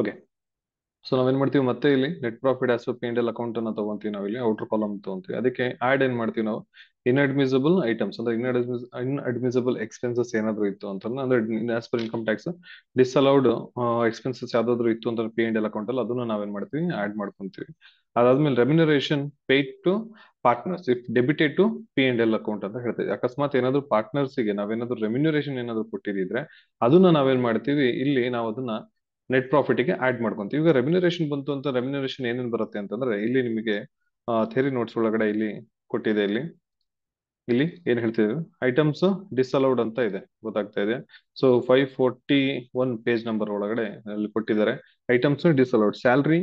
Okay. So ನಾವೇನ್ ಮಾಡ್ತೀವಿ ಮತ್ತೆ ಇಲ್ಲಿ net profit as P and L account ಅನ್ನ ತಗೊಂತೀವಿ ನಾವಿಲ್ಲಿ ಔಟರ್ ಕಾಲಮ್ ತಗೊಂತೀವಿ. ಅದಕ್ಕೆ ಆಡ್ ಏನ್ ಮಾಡ್ತೀವಿ ನಾವು ಇನ್ಅಡ್ಮಿಸಿಬಲ್ ಐಟಮ್ಸ್ ಅಂದ್ರೆ ಇನ್ಅಡ್ಮಿಸಿಬಲ್ ಎಕ್ಸ್ಪೆನ್ಸಸ್ ಏನಾದ್ರು ಇತ್ತು ಅಂತಂದ್ರೆ ಅಂದ್ರೆ as per income tax ಡಿಸ್ಅಲೌಡ್ expenses ಯಾವ್ದಾದ್ರು ಇತ್ತು ಅಂತಂದ್ರೆ ಪಿ ಅಂಡ್ ಎಲ್ ಅಕೌಂಟ್ ಅಲ್ಲಿ ಅದನ್ನ ನಾವೇನ್ ಮಾಡ್ತೀವಿ ಆಡ್ ಮಾಡ್ಕೊಂತೀವಿ. ಅದಾದ್ಮೇಲೆ remuneration paid to partners if debited to P and L account ಅಂತ ಹೇಳ್ತೀವಿ. ಅಕಸ್ಮಾತ್ ಏನಾದ್ರು ಪಾರ್ಟ್ನರ್ಸ್ ಗೆ ನಾವೇನಾದ್ರು ರೆಮ್ಯುನರೇಷನ್ ಏನಾದ್ರು ಕೊಟ್ಟಿದ್ರೆ ಅದನ್ನ ನಾವೇನ್ ಮಾಡ್ತೀವಿ ಇಲ್ಲಿ ನಾವು ಅದನ್ನ ನೆಟ್ ಪ್ರಾಫಿಟ್ ಗೆ ಆಡ್ ಮಾಡ್ಕೊಂತೀವಿ. ಈಗ ರೆಮ್ಯುನರೇಷನ್ ಬಂತು ಅಂತ ರೆಮ್ಯುನರೇಷನ್ ಏನೇನ್ ಬರುತ್ತೆ ಅಂತಂದ್ರೆ ಇಲ್ಲಿ ನಿಮಗೆ ಥೇರಿ ನೋಟ್ಸ್ ಒಳಗಡೆ ಇಲ್ಲಿ ಕೊಟ್ಟಿದೆ. ಇಲ್ಲಿ ಏನ್ ಹೇಳ್ತಿದ್ರು ಐಟಮ್ಸ್ ಡಿಸ್ಅಲೌಡ್ ಅಂತ ಇದೆ ಗೊತ್ತಾಗ್ತಾ ಇದೆ. ಸೊ 541 ಪೇಜ್ ನಂಬರ್ ಒಳಗಡೆ ಅಲ್ಲಿ ಕೊಟ್ಟಿದ್ದಾರೆ items disallowed salary,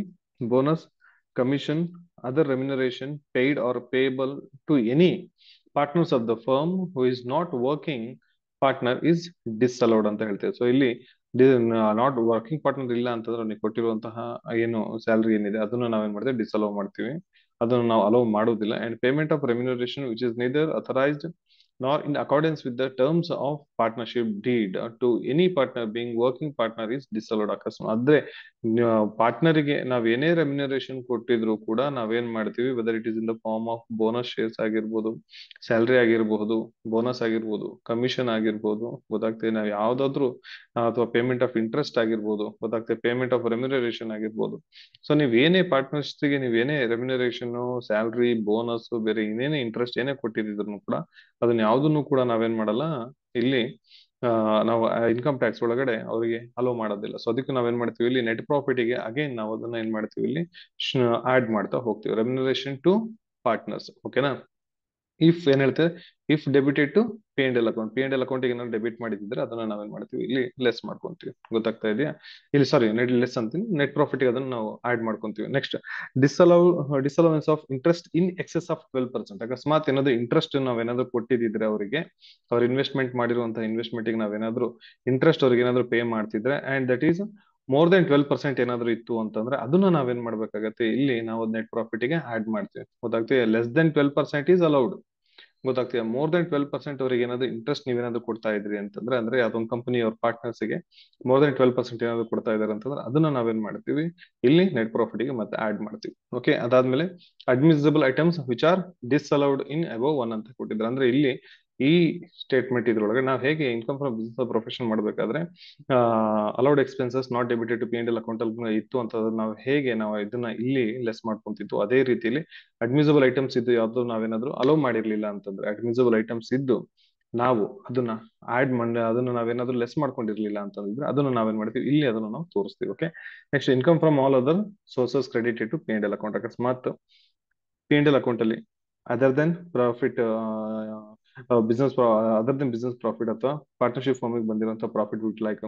bonus, commission, other remuneration paid or payable to any partners of the firm who is not working partner is disallowed ಅಂತ ಹೇಳ್ತೇವೆ. ಸೊ ಇಲ್ಲಿ ನಾಟ್ ವರ್ಕಿಂಗ್ ಪಾರ್ಟ್ನರ್ ಇಲ್ಲ ಅಂತಂದ್ರೆ ನೀವು ಕೊಟ್ಟಿರುವಂತಹ ಏನು ಸ್ಯಾಲರಿ ಏನಿದೆ ಅದನ್ನ ನಾವೇನ್ ಮಾಡ್ತೀವಿ ಡಿಸ್ಅಲೋ ಮಾಡ್ತೀವಿ. ಅದನ್ನು ನಾವು ಅಲೋ ಮಾಡೋದಿಲ್ಲ. And payment of remuneration which is neither authorized nor in accordance with the terms of partnership deed to any partner being working partner is disallowed. ಅಕಸ್ಮಾತ್ ಆದ್ರೆ ಪಾರ್ಟ್ನರಿಗೆ ನಾವ್ ಏನೇ ರೆಮ್ಯುನರೇಷನ್ ಕೊಟ್ಟಿದ್ರು ಕೂಡ ನಾವೇನ್ ಮಾಡ್ತೀವಿ whether it is in the form of bonus shares ಆಗಿರ್ಬೋದು, salary ಆಗಿರ್ಬಹುದು, ಬೋನಸ್ ಆಗಿರ್ಬೋದು, ಕಮಿಷನ್ ಆಗಿರ್ಬೋದು ಗೊತ್ತಾಗ್ತದೆ ನಾವ್ ಯಾವ್ದಾದ್ರು ಅಥವಾ ಪೇಮೆಂಟ್ ಆಫ್ ಇಂಟ್ರೆಸ್ಟ್ ಆಗಿರ್ಬೋದು ಗೊತ್ತಾಗ್ತದೆ, ಪೇಮೆಂಟ್ ಆಫ್ ರೆಮ್ಯುನರೇಷನ್ ಆಗಿರ್ಬೋದು. ಸೊ ನೀವ್ ಏನೇ ಪಾರ್ಟ್ನರ್ಸ್ ಗೆ ನೀವ್ ಏನೇ ರೆಮ್ಯುನರೇಷನ್, ಸ್ಯಾಲರಿ, ಬೋನಸ್, ಬೇರೆ ಇನ್ನೇನೇ ಇಂಟ್ರೆಸ್ಟ್ ಏನೇ ಕೊಟ್ಟಿದ್ರು ಕೂಡ ಅದನ್ನ ಯಾವ್ದನ್ನು ಕೂಡ ನಾವೇನ್ ಮಾಡಲ್ಲ ಇಲ್ಲಿ ನಾವು ಇನ್ಕಮ್ ಟ್ಯಾಕ್ಸ್ ಒಳಗಡೆ ಅವರಿಗೆ ಅಲೋ ಮಾಡೋದಿಲ್ಲ. ಸೊ ಅದಕ್ಕೆ ನಾವೇನ್ ಮಾಡ್ತೀವಿ ಇಲ್ಲಿ ನೆಟ್ ಪ್ರಾಫಿಟ್ ಗೆ ಅಗೇನ್ ನಾವು ಅದನ್ನ ಏನ್ ಮಾಡ್ತೀವಿ ಇಲ್ಲಿ ಆಡ್ ಮಾಡ್ತಾ ಹೋಗ್ತೀವಿ ರೆಮ್ಯುನರೇಷನ್ ಟು ಪಾರ್ಟ್ನರ್ಸ್. ಓಕೆನಾ. ಇಫ್ ಏನ್ ಹೇಳ್ತೇವೆ if debited to P and L account, P and L account ಏನಾದ್ರು ಡೆಬಿಟ್ ಮಾಡಿದ್ರೆ ಅದನ್ನ ನಾವೇನ್ ಮಾಡ್ತೀವಿ ಇಲ್ಲಿ ಲೆಸ್ ಮಾಡ್ಕೊಂತೀವಿ. ಗೊತ್ತಾಗ್ತಾ ಇದೆಯಾ. ಇಲ್ಲಿ ಸಾರಿ ನೆಟ್ ಲೆಸ್ ಅಂತೀನಿ, ನೆಟ್ ಪ್ರಾಫಿಟ್ ಅದನ್ನ ನಾವು ಆಡ್ ಮಾಡ್ಕೊಂತೀವಿ. Next disallowance of interest in excess of 12%. ಅಕಸ್ಮಾತ್ ಏನಾದ್ರು ಇಂಟ್ರೆಸ್ಟ್ ನಾವೇನಾದ್ರು ಕೊಟ್ಟಿದ್ರೆ ಅವರಿಗೆ ಅವ್ರು ಇನ್ವೆಸ್ಟ್ಮೆಂಟ್ ಮಾಡಿರುವಂತಹ ಇನ್ವೆಸ್ಟ್ಮೆಂಟ್ ಗೆ ನಾವೇನಾದ್ರು ಇಂಟ್ರೆಸ್ಟ್ ಅವ್ರಿಗೆ ಏನಾದ್ರು ಪೇ ಮಾಡ್ತಿದ್ರೆ and that is more than 12% ಏನಾದ್ರು ಇತ್ತು ಅಂತಂದ್ರೆ ಅದನ್ನ ನಾವೇನ್ ಮಾಡ್ಬೇಕಾಗತ್ತೆ ಇಲ್ಲಿ ನಾವು ನೆಟ್ ಪ್ರಾಫಿಟ್ ಗೆ ಆಡ್ ಮಾಡ್ತೀವಿ. ಗೊತ್ತಾಗ್ತದೆ. Less than 12% is allowed. ಗೊತ್ತಾಗ್ತೀಯಾ. ಮೋರ್ ದನ್ 12% ಅವರಿಗೆ ಏನಾದ್ರು ಇಂಟ್ರೆಸ್ಟ್ ನೀವೇನಾದ್ರು ಕೊಡ್ತಾ ಇದ್ರಿ ಅಂತಂದ್ರೆ ಅಂದ್ರೆ ಅದೊಂದು ಕಂಪನಿ ಅವ್ರ ಪಾರ್ಟ್ನರ್ಸ್ ಗೆ ಮೋರ್ ದನ್ 12% ಏನಾದ್ರು ಕೊಡ್ತಾ ಇದಾರೆ ಅಂತಂದ್ರೆ ಅದನ್ನ ನಾವೇನ್ ಮಾಡ್ತೀವಿ ಇಲ್ಲಿ ನೆಟ್ ಪ್ರಾಫಿಟ್ ಗೆ ಮತ್ತೆ ಆಡ್ ಮಾಡ್ತೀವಿ. ಓಕೆ. ಅದಾದ್ಮೇಲೆ admissible items which are ಡಿಸ್ಅಲೌಡ್ in above 1 ಅಂತ ಕೊಟ್ಟಿದ್ದಾರೆ. ಅಂದ್ರೆ ಇಲ್ಲಿ ಈ ಸ್ಟೇಟ್ಮೆಂಟ್ ಇದ್ರೊಳಗೆ ನಾವು ಹೇಗೆ ಇನ್ಕಮ್ ಫ್ರಮ್ ಬಿಸಿನೆಸ್ ಪ್ರೊಫೆಷನ್ ಮಾಡಬೇಕಾದ್ರೆ allowed expenses not debited to P and L account ಅಲ್ಲಿ ಇತ್ತು ಅಂತಂದ್ರೆ ನಾವು ಇದನ್ನ ಇಲ್ಲಿ ಲೆಸ್ ಮಾಡ್ಕೊಂತಿತ್ತು. ಅದೇ ರೀತಿಯಲ್ಲಿ ಅಡ್ಮಿಸಿಬಲ್ ಐಟಮ್ಸ್ ಇದ್ದು ಯಾವ್ದು ನಾವೇನಾದ್ರು ಅಲೋ ಮಾಡಿರ್ಲಿಲ್ಲ ಅಂತಂದ್ರೆ ಅಡ್ಮಿಸಿಬಲ್ ಐಟಮ್ಸ್ ಇದ್ದು ನಾವು ಅದನ್ನ ಅದನ್ನ ನಾವೇನಾದ್ರೂ ಲೆಸ್ ಮಾಡ್ಕೊಂಡಿರ್ಲಿಲ್ಲ ಅಂತಂದ್ರೆ ಅದನ್ನ ನಾವೇನ್ ಮಾಡ್ತೀವಿ ಇಲ್ಲಿ ಅದನ್ನ ನಾವು ತೋರಿಸ್ತೀವಿ. Okay. Next income from all other sources credited to P and L account. ಅಕಸ್ಮಾತ್ ಪಿ ಅಂಡ್ ಎಲ್ ಅಕೌಂಟ್ ಅಲ್ಲಿ other than profit business profit ಅಥವಾ ಪಾರ್ಟ್ನರ್ಶಿಪ್ ಫಾರ್ಮ್ ಬಂದಿರುವಂತಹ profit bit like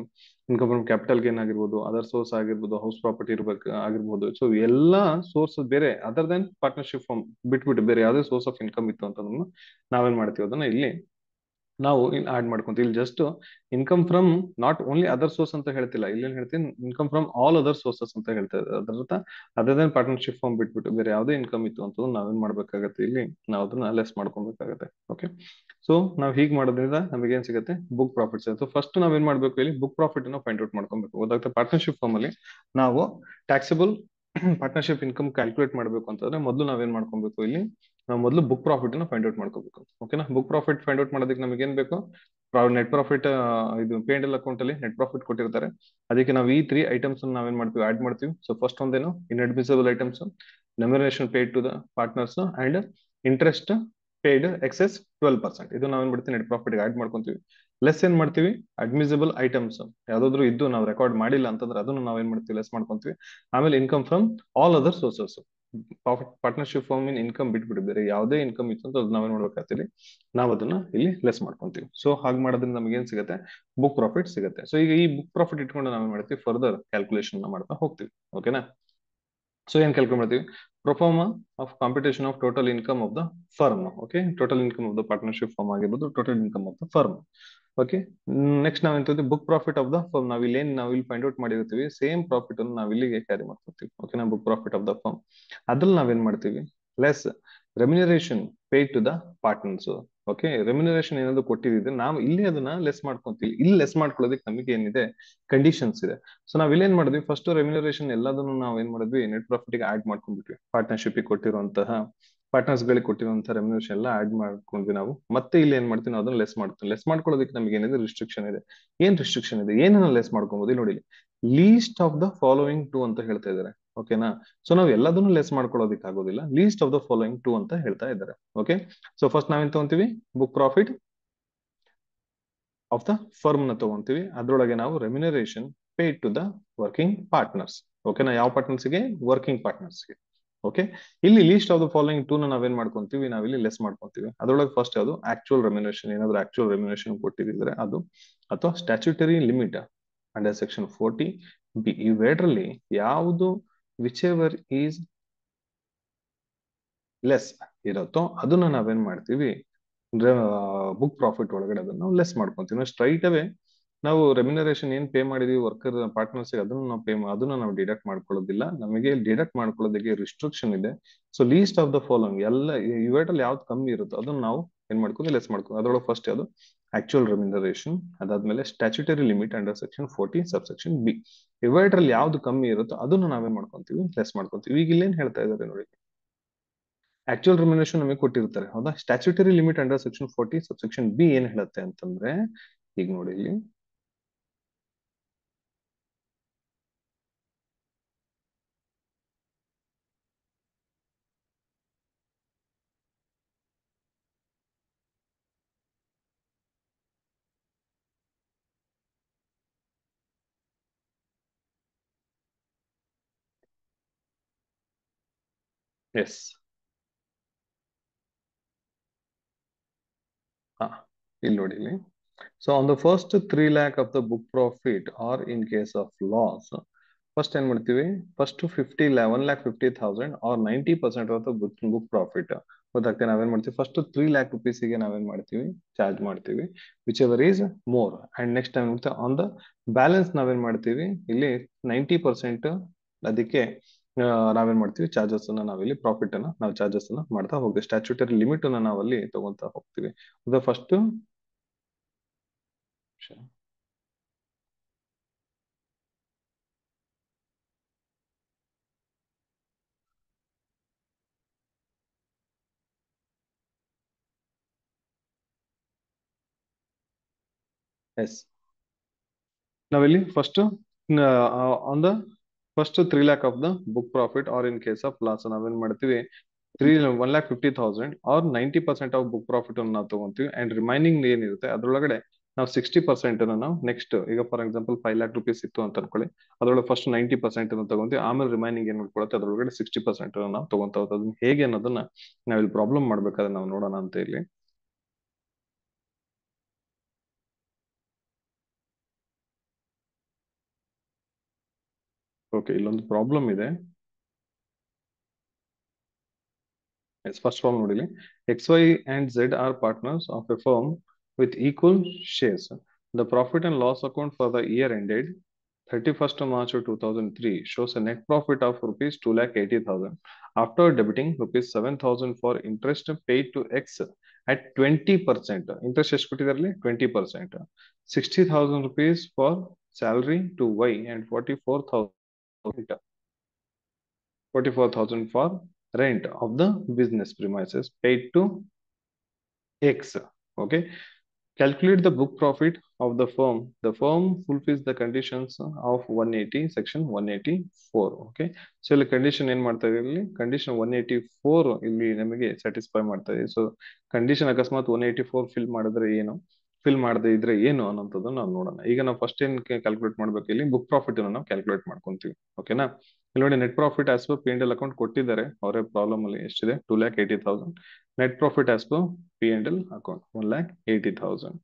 income from capital gain ಆಗಿರ್ಬೋದು, other source ಆಗಿರ್ಬೋದು, house property ಇರ್ಬೇಕು ಆಗಿರ್ಬೋದು. So ಎಲ್ಲಾ source ಬೇರೆ ಅದರ್ ದೆನ್ ಪಾರ್ಟ್ನರ್ಶಿಪ್ ಫಾರ್ಮ್ ಬಿಟ್ಬಿಟ್ಟು ಬೇರೆ ಯಾವುದೇ ಸೋರ್ಸ್ ಆಫ್ ಇನ್ಕಮ್ ಇತ್ತು ಅಂತಂದ್ರೆ ನಾವೇನ್ ಮಾಡ್ತೀವಿ ಅದನ್ನ ಇಲ್ಲಿ ನಾವು ಆಡ್ ಮಾಡ್ಕೊಂತೀವಿ. ಇಲ್ಲಿ just income from not only other source ಅಂತ ಹೇಳ್ತಿಲ್ಲ, ಇಲ್ಲಿ ಏನ್ ಹೇಳ್ತೀನಿ income from all other sources ಅಂತ ಹೇಳ್ತಾ ಇದ್ದಾರೆ. ಅದರ ಅದರ್ ದೆನ್ ಪಾರ್ಟ್ನರ್ಶಿಪ್ ಫಾರ್ಮ್ ಬಿಟ್ಬಿಟ್ಟು ಬೇರೆ ಯಾವುದೇ ಇನ್ಕಮ್ ಇತ್ತು ಅಂತ ನಾವೇನ್ ಮಾಡ್ಬೇಕಾಗತ್ತೆ ಇಲ್ಲಿ ನಾವು ಅದನ್ನ ಲೆಸ್ ಮಾಡ್ಕೊಬೇಕಾಗತ್ತೆ. ಓಕೆ. ಸೊ ನಾವ್ ಹೀಗ್ ಮಾಡೋದ್ರಿಂದ ನಮಗೆ ಏನ್ ಸಿಗುತ್ತೆ ಬುಕ್ ಪ್ರಾಫಿಟ್ ಸಿಗುತ್ತೆ. ಫಸ್ಟ್ ನಾವೇನ್ ಮಾಡ್ಬೇಕು ಇಲ್ಲಿ ಬುಕ್ ಪ್ರಾಫಿಟ್ ಅನ್ನು ಫೈಂಡ್ ಔಟ್ ಮಾಡ್ಕೊಬೇಕು. ಗೊತ್ತಾಗ್ತದೆ. ಪಾರ್ಟ್ನರ್ಶಿಪ್ ಫಾರ್ಮ್ ಅಲ್ಲಿ ನಾವು ಟ್ಯಾಕ್ಸಬಲ್ ಪಾರ್ಟ್ನರ್ಶಿಪ್ ಇನ್ಕಮ್ ಕ್ಯಾಲ್ಕುಲೇಟ್ ಮಾಡ್ಬೇಕು ಅಂತಂದ್ರೆ ಮೊದಲು ನಾವೇನ್ ಮಾಡ್ಕೊಬೇಕು ಇಲ್ಲಿ ನಾವು ಮೊದಲು ಬುಕ್ ಪ್ರಾಫಿಟ್ ಅನ್ನು ಫೈಂಡ್ ಔಟ್ ಮಾಡ್ಕೋಬೇಕು. ಓಕೆನಾ. ಬುಕ್ ಪ್ರಾಫಿಟ್ ಫೈಂಡ್ ಔಟ್ ಮಾಡೋದಕ್ಕೆ ನಮಗೆ ಏನ್ ಬೇಕು ನೆಟ್ ಪ್ರಾಫಿಟ್. ಇದು ಪಿ ಅಂಡ್ ಎಲ್ ಅಕೌಂಟ್ ಅಲ್ಲಿ ನೆಟ್ ಪ್ರಾಫಿಟ್ ಕೊಟ್ಟಿರ್ತಾರೆ. ಅದಕ್ಕೆ ನಾವು ಈ 3 ಐಟಮ್ಸ್ ನಾವೇನ್ ಮಾಡ್ತೀವಿ ಆಡ್ ಮಾಡ್ತೀವಿ. ಸೊ ಫಸ್ಟ್ ಒಂದೇನು inadmissible items, remuneration paid to the partners and interest paid excess 12%. ಇದು ನಾವೇನ್ ಮಾಡ್ತೀವಿ ನೆಟ್ ಪ್ರಾಫಿಟ್ ಆಡ್ ಮಾಡ್ಕೊಂತೀವಿ. ಲೆಸ್ ಏನ್ ಮಾಡ್ತೀವಿ ಅಡ್ಮಿಸಿಬಲ್ ಐಟಮ್ಸ್ ಯಾವ್ದಾದ್ರು ಇದ್ದು ನಾವು ರೆಕಾರ್ಡ್ ಮಾಡಿಲ್ಲ ಅಂತಂದ್ರೆ ಅದನ್ನು ನಾವೇನ್ ಮಾಡ್ತೀವಿ ಲೆಸ್ ಮಾಡ್ಕೊಂತೀವಿ. ಆಮೇಲೆ income from all other sources partnership form in income ಬಿಟ್ಬಿಟ್ಟು ಬೇರೆ ಯಾವುದೇ ಇನ್ಕಮ್ ಇತ್ತು ಅಂತ ನಾವೇನ್ ಮಾಡ್ಬೇಕಾಗ್ತದೆ ನಾವು ಅದನ್ನ ಇಲ್ಲಿ ಲೆಸ್ ಮಾಡ್ಕೊಂತೀವಿ. ಸೊ ಹಾಗೆ ಮಾಡೋದ್ರಿಂದ ನಮ್ಗೆ ಏನ್ ಸಿಗುತ್ತೆ ಬುಕ್ ಪ್ರಾಫಿಟ್ ಸಿಗುತ್ತೆ. ಸೊ ಈಗ ಈ ಬುಕ್ ಪ್ರಾಫಿಟ್ ಇಟ್ಕೊಂಡು ನಾವೇನ್ ಮಾಡ್ತೀವಿ ಫರ್ದರ್ ಕ್ಯಾಲ್ಕುಲೇಷನ್ ಮಾಡ್ತಾ ಹೋಗ್ತೀವಿ. ಓಕೆನಾ. ಸೊ ಏನ್ ಕ್ಯಾಲ್ಕುಲೇಟ್ ಮಾಡ್ತೀವಿ proforma of computation of total income of the firm. Okay. Total income of the partnership firm ಆಗಿರ್ಬೋದು, total income of the firm. Okay. Next ನಾವೇಂತ book profit of the firm ನಾವಿಲ್ಲಿ find out ಮಾಡಿರ್ತೀವಿ same profit ಅನ್ನು ನಾವ್ ಇಲ್ಲಿಗೆ carry ಮಾಡ್ಕೊತೀವಿ. ಓಕೆನಾ. Book profit of the firm ಅದ್ರಲ್ಲಿ ನಾವೇನ್ ಮಾಡ್ತೀವಿ less remuneration paid to the partners. Okay, remuneration ಏನಾದ್ರು ಕೊಟ್ಟಿದ್ರೆ ನಾವು ಇಲ್ಲಿ ಅದನ್ನ ಲೆಸ್ ಮಾಡ್ಕೊಂತೀವಿ. ಇಲ್ಲಿ ಲೆಸ್ ಮಾಡ್ಕೊಳ್ಳೋದಕ್ಕೆ ನಮಗೆ ಏನಿದೆ, ಕಂಡೀಷನ್ಸ್ ಇದೆ. ಸೊ ನಾವ್ ಇಲ್ಲಿ ಏನ್ ಮಾಡಿದ್ವಿ, ಫಸ್ಟ್ ರೆಮ್ಯುನರೇಷನ್ ಎಲ್ಲದನ್ನು ನಾವು ಏನ್ ಮಾಡಿದ್ವಿ, ನೆಟ್ ಪ್ರಾಫಿಟ್ ಗೆ ಆಡ್ ಮಾಡ್ಕೊಂಡ್ಬಿಟ್ವಿ. ಪಾರ್ಟ್ನರ್ಶಿಪ್ ಕೊಟ್ಟಿರುವಂತಹ ಪಾರ್ಟ್ನರ್ಸ್ ಗಳಿಗೆ ಕೊಟ್ಟಿರುವಂತಹ ರೆಮ್ಯುನರೇಷನ್ ಎಲ್ಲ ಆಡ್ ಮಾಡ್ಕೊಂಡ್ವಿ ನಾವು. ಮತ್ತೆ ಇಲ್ಲಿ ಏನ್ ಮಾಡ್ತೀವಿ, ನಾವು ಅದನ್ನ ಲೆಸ್ ಮಾಡ್ತೀವಿ. ಲೆಸ್ ಮಾಡ್ಕೊಳ್ಳೋದಕ್ಕೆ ನಮಗೆ ಏನಿದೆ, ರಿಸ್ಟ್ರಿಕ್ಷನ್ ಇದೆ. ಏನ್ ರಿಸ್ಟ್ರಿಕ್ಷನ್ ಇದೆ, ಏನನ್ನ ಲೆಸ್ ಮಾಡ್ಕೊಬಹುದು, ಇಲ್ಲಿ ನೋಡಿ, least of the following two ಅಂತ ಹೇಳ್ತಾ ಇದ್ದಾರೆ. ಓಕೆನಾ. ಸೊ ನಾವು ಎಲ್ಲದನ್ನು ಲೆಸ್ ಮಾಡ್ಕೊಳ್ಳೋದಕ್ಕೆ ಆಗೋದಿಲ್ಲ, least of the following two ಅಂತ ಹೇಳ್ತಾ ಇದ್ದಾರೆ. ಓಕೆ, ಸೊ ಫಸ್ಟ್ ನಾವೇನ್ ತಗೊಂತೀವಿ, book profit of the firm ನ ತಗೊಂತೀವಿ. ಅದ್ರೊಳಗೆ ನಾವು remuneration paid to the working partners. ಓಕೆನಾ, ಯಾವ ಪಾರ್ಟ್ನರ್ಸ್ ಗೆ, ವರ್ಕಿಂಗ್ ಪಾರ್ಟ್ನರ್ಸ್ ಗೆ. ಓಕೆ, ಇಲ್ಲಿ least of the following two ನಾವೇನ್ ಮಾಡ್ಕೊಂತೀವಿ, ನಾವಿಲ್ಲಿ ಲೆಸ್ ಮಾಡ್ಕೊಂತೀವಿ. ಅದ್ರೊಳಗೆ ಫಸ್ಟ್ ಯಾವುದು, ಆಕ್ಚುಯಲ್ ರೆಮ್ಯುನರೇಷನ್. ಏನಾದ್ರು ಆಕ್ಚುಯಲ್ ರೆಮ್ಯುನರೇಷನ್ ಕೊಟ್ಟಿದ್ರೆ ಅದು, ಅಥವಾ statutory limit under section 40B. ಇವೆರಡರಲ್ಲಿ ಯಾವುದು ವಿಚ್ ಎವರ್ ಈಸ್ ಲೆಸ್ ಇರುತ್ತೋ ಅದನ್ನ ನಾವೇನ್ ಮಾಡ್ತೀವಿ, ಬುಕ್ ಪ್ರಾಫಿಟ್ ಒಳಗಡೆ ಅದನ್ನ ನಾವು ಲೆಸ್ ಮಾಡ್ಕೊಂತೀವಿ. ಸ್ಟ್ರೈಟ್ ಅವೇ ನಾವು ರೆಮ್ಯುನರೇಷನ್ ಏನ್ ಪೇ ಮಾಡಿದೀವಿ ವರ್ಕರ್ ಪಾರ್ಟ್ನರ್ಸ್, ಅದನ್ನ ನಾವು ಅದನ್ನ ನಾವು ಡಿಡಕ್ಟ್ ಮಾಡ್ಕೊಳ್ಳೋದಿಲ್ಲ. ನಮಗೆ ಡಿಡಕ್ಟ್ ಮಾಡ್ಕೊಳ್ಳೋದಕ್ಕೆ ರಿಸ್ಟ್ರಿಕ್ಷನ್ ಇದೆ. So least of the following ಎಲ್ಲ ಇವೆರಡಲ್ಲಿ ಯಾವ್ದು ಕಮ್ಮಿ ಇರುತ್ತೋ ಅದನ್ನ ನಾವು ಏನ್ ಮಾಡ್ಕೊಂಡು ಲೆಸ್ ಮಾಡ್ಕೊಂಡು. ಅದ್ರೊಳಗೆ ಫಸ್ಟ್ ಯಾವುದು, ಆಕ್ಚುಯಲ್ ರೆಮ್ಯುನರೇಷನ್. ಅದಾದ್ಮೇಲೆ statutory limit under section 40 subsection B. ಇವೆರಡರಲ್ಲಿ ಯಾವ್ದು ಕಮ್ಮಿ ಇರುತ್ತೋ ಅದನ್ನ ನಾವೇನ್ ಮಾಡ್ಕೊಂತೀವಿ, ಲೆಸ್ ಮಾಡ್ಕೊಂತೀವಿ. ಈಗ ಇಲ್ಲಿ ಏನ್ ಹೇಳ್ತಾ ಇದ್ದಾರೆ ನೋಡಿ, ಆಕ್ಚುಯಲ್ ರೆಮ್ಯುನರೇಷನ್ ನಮಗೆ ಕೊಟ್ಟಿರ್ತಾರೆ, ಹೌದಾ. Statutory limit under section 40 subsection B ಏನ್ ಹೇಳುತ್ತೆ ಅಂತಂದ್ರೆ, ಈಗ ನೋಡಿ ಇಲ್ಲಿ, ಎಸ್, ಹಾ, ಇಲ್ಲಿ ನೋಡಿ ಇಲ್ಲಿ. So on the first 3 lakh of the book profit or in case of loss, first ಏನ್ ಮಾಡ್ತೀವಿ, first 1,50,000 or 90% of the book profit ಗೊತ್ತಾಗ್ತದೆ. ನಾವೇನ್ ಮಾಡ್ತೀವಿ, ಫಸ್ಟ್ 3 lakh rupees ಗೆ ನಾವೇನ್ ಮಾಡ್ತೀವಿ, ಚಾರ್ಜ್ ಮಾಡ್ತೀವಿ, which ever is more. And next time on the balance ನಾವೇನ್ ಮಾಡ್ತೀವಿ, ಇಲ್ಲಿ 90% ಅದಕ್ಕೆ ನಾವೇನ್ ಮಾಡ್ತೀವಿ, ಚಾರ್ಜಸ್ ಅನ್ನ ನಾವಿಲ್ಲಿ ಪ್ರಾಫಿಟ್ ಅನ್ನ ನಾವು ಚಾರ್ಜಸ್ ಅನ್ನ ಮಾಡ್ತಾ ಹೋಗ್ತೀವಿ. ಸ್ಟ್ಯಾಚ್ಯೂಟರಿ ಲಿಮಿಟ್ ಅನ್ನ ನಾವಲ್ಲಿ ತಗೊಂತಾ ಹೋಗ್ತೀವಿ. ಫಸ್ಟ್ ಎಸ್, ನಾವಿಲ್ಲಿ first on the first 3 lakh of the book profit or in case of loss ನಾವೇನ್ ಮಾಡ್ತೀವಿ, 1,50,000 ಆರ್ 90% ಆಫ್ ಬುಕ್ ಪ್ರಾಫಿಟ್ ಅನ್ನು ನಾವು ತಗೊಂತೀವಿ. ಅಂಡ್ ರಿಮೈನಿಂಗ್ ಏನಿರುತ್ತೆ ಅದ್ರೊಳಗಡೆ ನಾವು 60% ನಾವು ನೆಕ್ಸ್ಟ್, ಈಗ ಫಾರ್ ಎಕ್ಸಾಂಪಲ್ 5 lakh rupees ಇತ್ತು ಅಂತ ಅನ್ಕೊಳ್ಳಿ, ಅದ್ರೊಳಗೆ ಫಸ್ಟ್ 90% ತಗೊಂತೀವಿ. ಆಮೇಲೆ ರಿಮೈನಿಂಗ್ ಏನ್ ಮಾಡ್ಕೊಳುತ್ತೆ ಅದ್ರೊಳಗಡೆ 60% ನಾವು ತಗೊಂತ ಹೋಗ್ತದೆ. ಅದನ್ನ ಹೇಗೆ ಅನ್ನೋದನ್ನ ನಾವಿಲ್ಲಿ ಪ್ರಾಬ್ಲಮ್ ಮಾಡ್ಬೇಕಾದ್ರೆ ನಾವು ನೋಡೋಣ ಅಂತ ಇಲ್ಲಿ. ಓಕೆ, ಇಲ್ಲೊಂದು ಪ್ರಾಬ್ಲಮ್ ಇದೆ. ಫಸ್ಟ್ ಫಾರ್ಮ್ ನೋಡಿಲಿ, XY and Z are partners of a firm with equal shares. The profit and loss account for the year ended 31st March 2003 shows a net profit of rupees 2,80,000 after debiting rupees 7,000 for interest paid to X at 20%. Interest ಎಷ್ಟು ಕೊಟ್ಟಿದಾರಲ್ಲಿ 20%. 60,000 rupees for salary to Y and 44,000 for rent of the business premises paid to X. Okay. Calculate the book profit of the firm. The firm fulfills the conditions of 180, section 184. Okay. So ಇಲ್ಲಿ condition ಏನ್ ಮಾಡ್ತಾ ಇದೆ, ಇಲ್ಲಿ condition 184 ಇಲ್ಲಿ ನಮಗೆ satisfy ಮಾಡ್ತಾ ಇದೆ. So condition ಅಕಸ್ಮಾತ್ 184 ಫಿಲ್ ಮಾಡದೇ ಇದ್ರೆ ಏನು ಅನ್ನೋಂಥದ್ದು ನಾವು ನೋಡೋಣ. ಈಗ ನಾವು ಫಸ್ಟ್ ಏನ್ ಕ್ಯಾಲ್ಕುಲೇಟ್ ಮಾಡ್ಬೇಕು, ಇಲ್ಲಿ ಬುಕ್ ಪ್ರಾಫಿಟ್ ನಾವು ಕ್ಯಾಲ್ಕುಲೇಟ್ ಮಾಡ್ಕೊಂತೀವಿ. ಓಕೆನಾ. ಇಲ್ಲಿ ನೋಡಿ, net profit as per P&L account ಕೊಟ್ಟಿದ್ದಾರೆ ಅವರೇ ಪ್ರಾಬ್ಲಮ್ ಅಲ್ಲಿ ಎಷ್ಟಿದೆ, 2,80,000. Net profit as per P&L account 1,80,000.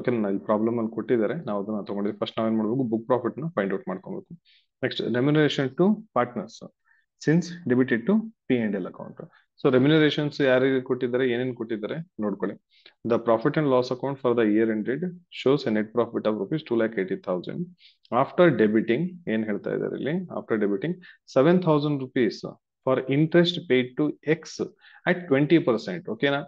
Okay, ಈ ಪ್ರಾಬ್ಲಮ್ ಅಲ್ಲಿ ಕೊಟ್ಟಿದ್ದಾರೆ, ನಾವು ಅದನ್ನ ತಗೊಂಡಿದ್ವಿ. ಫಸ್ಟ್ ನಾವೇನ್ ಮಾಡ್ಬೇಕು, ಬುಕ್ ಪ್ರಾಫಿಟ್ ನ ಫೈಂಡ್ ಔಟ್ ಮಾಡ್ಕೊಬೇಕು. Next remuneration to partners since debited to P&L account. So remunerations ಯಾರಿಗೆ ಕೊಟ್ಟಿದ್ದಾರೆ, ಏನೇನು ಕೊಟ್ಟಿದ್ದಾರೆ ನೋಡ್ಕೊಳ್ಳಿ. The profit and loss account for the year ended shows a net profit of rupees 2,80,000 after debiting. ಏನ್ ಹೇಳ್ತಾ ಇದ್ದಾರೆ ಇಲ್ಲಿ, after debiting 7,000 rupees for interest paid to X at 20%. ಓಕೆನಾ.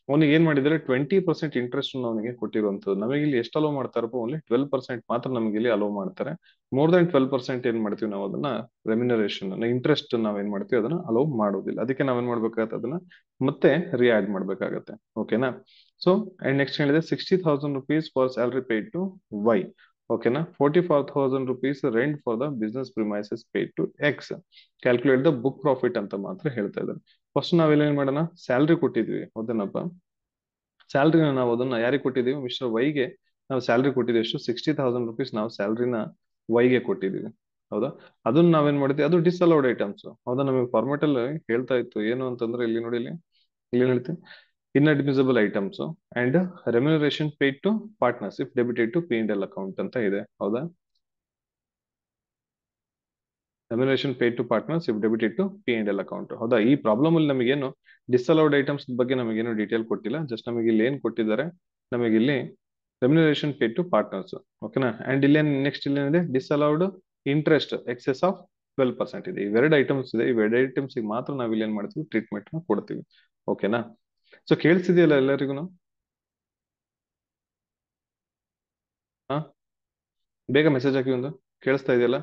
ಅವನಿಗೆ ಏನ್ ಮಾಡಿದ್ರೆ 20% ಇಂಟ್ರೆಸ್ಟ್ ಅವನಿಗೆ ಕೊಟ್ಟಿರುವಂತದ್ದು. ನಮಗೆ ಇಲ್ಲಿ ಎಷ್ಟು ಅಲೋ ಮಾಡ್ತಾರಪ್ಪ, ಓನ್ಲಿ 12% ಮಾತ್ರ ನಮಗೆ ಇಲ್ಲಿ ಅಲೋ ಮಾಡ್ತಾರೆ. ಮೋರ್ ದನ್ 12% ಏನ್ ಮಾಡ್ತೀವಿ ನಾವು ಅದನ್ನ ರೆಮ್ಯುನರೇಷನ್ ಇಂಟ್ರೆಸ್ಟ್ ನಾವೇನ್ ಮಾಡ್ತೀವಿ ಅದನ್ನ ಅಲೋ ಮಾಡೋದಿಲ್ಲ. ಅದಕ್ಕೆ ನಾವೇನ್ ಮಾಡ್ಬೇಕಾಗತ್ತೆ, ಅದನ್ನ ಮತ್ತೆ ರಿಆಡ್ ಮಾಡ್ಬೇಕಾಗತ್ತೆ. ಓಕೆನಾ. ಸೊ ಅಂಡ್ ನೆಕ್ಸ್ಟ್ ಹೇಳಿದೆ 60,000 rupees for salary paid to Y. ಓಕೆನಾ. 44,000 rupees rent for the business premises paid to X. Calculate the book profit ಅಂತ ಮಾತ್ರ ಹೇಳ್ತಾ ಇದ್ದಾರೆ. ಫಸ್ಟ್ ನಾವೆಲ್ಲ ಏನ್ ಮಾಡೋಣ, ಸ್ಯಾಲ್ರಿ ಕೊಟ್ಟಿದ್ವಿ ಹೌದೇನಪ್ಪ. ಸ್ಯಾಲ್ರಿನ ನಾವು ಅದನ್ನ ಯಾರಿಗೆ ಕೊಟ್ಟಿದ್ದೀವಿ, ಮಿಸ್ಟರ್ ವೈಗೆ ನಾವು ಸ್ಯಾಲ್ರಿ ಕೊಟ್ಟಿದ್ದೀವಿ. ಎಷ್ಟು, 60,000 rupees ನಾವು ಸ್ಯಾಲ್ರಿನ ವೈಗೆ ಕೊಟ್ಟಿದ್ದೀವಿ. ಹೌದಾ. ಅದನ್ನ ನಾವೇನ್ ಮಾಡಿದ್ವಿ, ಅದು ಡಿಸ್ಅಲೌಡ್ ಐಟಮ್ಸ್. ಹೌದಾ. ನಮಗೆ ಫಾರ್ಮೆಟ್ ಅಲ್ಲಿ ಹೇಳ್ತಾ ಇತ್ತು ಏನು ಅಂತಂದ್ರೆ, ಇಲ್ಲಿ ನೋಡಿ, ಇಲ್ಲಿ ಏನ್ ಹೇಳ್ತೀವಿ, inadmissible items and remuneration paid to partners if debited to P&L account ಅಂತ ಇದೆ. ಹೌದಾ. Remuneration paid to partners if debited to P&L account. ಹೌದಾ. ಈ ಪ್ರಾಬ್ಲಮ್ ಅಲ್ಲಿ ನಮಗೇನು ಡಿಸ್ಅಲೌಡ್ ಐಟಮ್ಸ್ ಬಗ್ಗೆ ನಮಗೇನು ಡೀಟೇಲ್ ಕೊಟ್ಟಿಲ್ಲ. ಜಸ್ಟ್ ನಮಗೆ ಇಲ್ಲಿ ಏನ್ ಕೊಟ್ಟಿದ್ದಾರೆ, ನಮಗೆ ಇಲ್ಲಿ ರೆಮ್ಯುನರೇಷನ್ ಪೇಡ್ ಟು ಪಾರ್ಟ್ನರ್ಸ್. ಓಕೆನಾ. ಅಂಡ್ ಇಲ್ಲಿ ನೆಕ್ಸ್ಟ್ ಇಲ್ಲಿ ಏನಿದೆ, ಡಿಸ್ಅಲೌಡ್ ಇಂಟ್ರೆಸ್ಟ್ ಎಕ್ಸೆಸ್ ಆಫ್ 12% ಇದೆ. ಇವೆರಡು ಐಟಮ್ಸ್ ಇದೆ. ಇವೆರಡು ಐಟಮ್ಸ್ ಮಾತ್ರ ನಾವು ಇಲ್ಲಿ ಏನ್ ಮಾಡ್ತೀವಿ, ಟ್ರೀಟ್ಮೆಂಟ್ ಕೊಡ್ತೀವಿ. ಓಕೆನಾ. ಸೊ ಕೇಳಿಸಿದೆಯಲ್ಲ ಎಲ್ಲರಿಗೂ. ಹಾ, ಬೇಗ ಮೆಸೇಜ್ ಹಾಕಿ ಒಂದು. ಕೇಳಿಸ್ತಾ ಇದೆಯಲ್ಲ.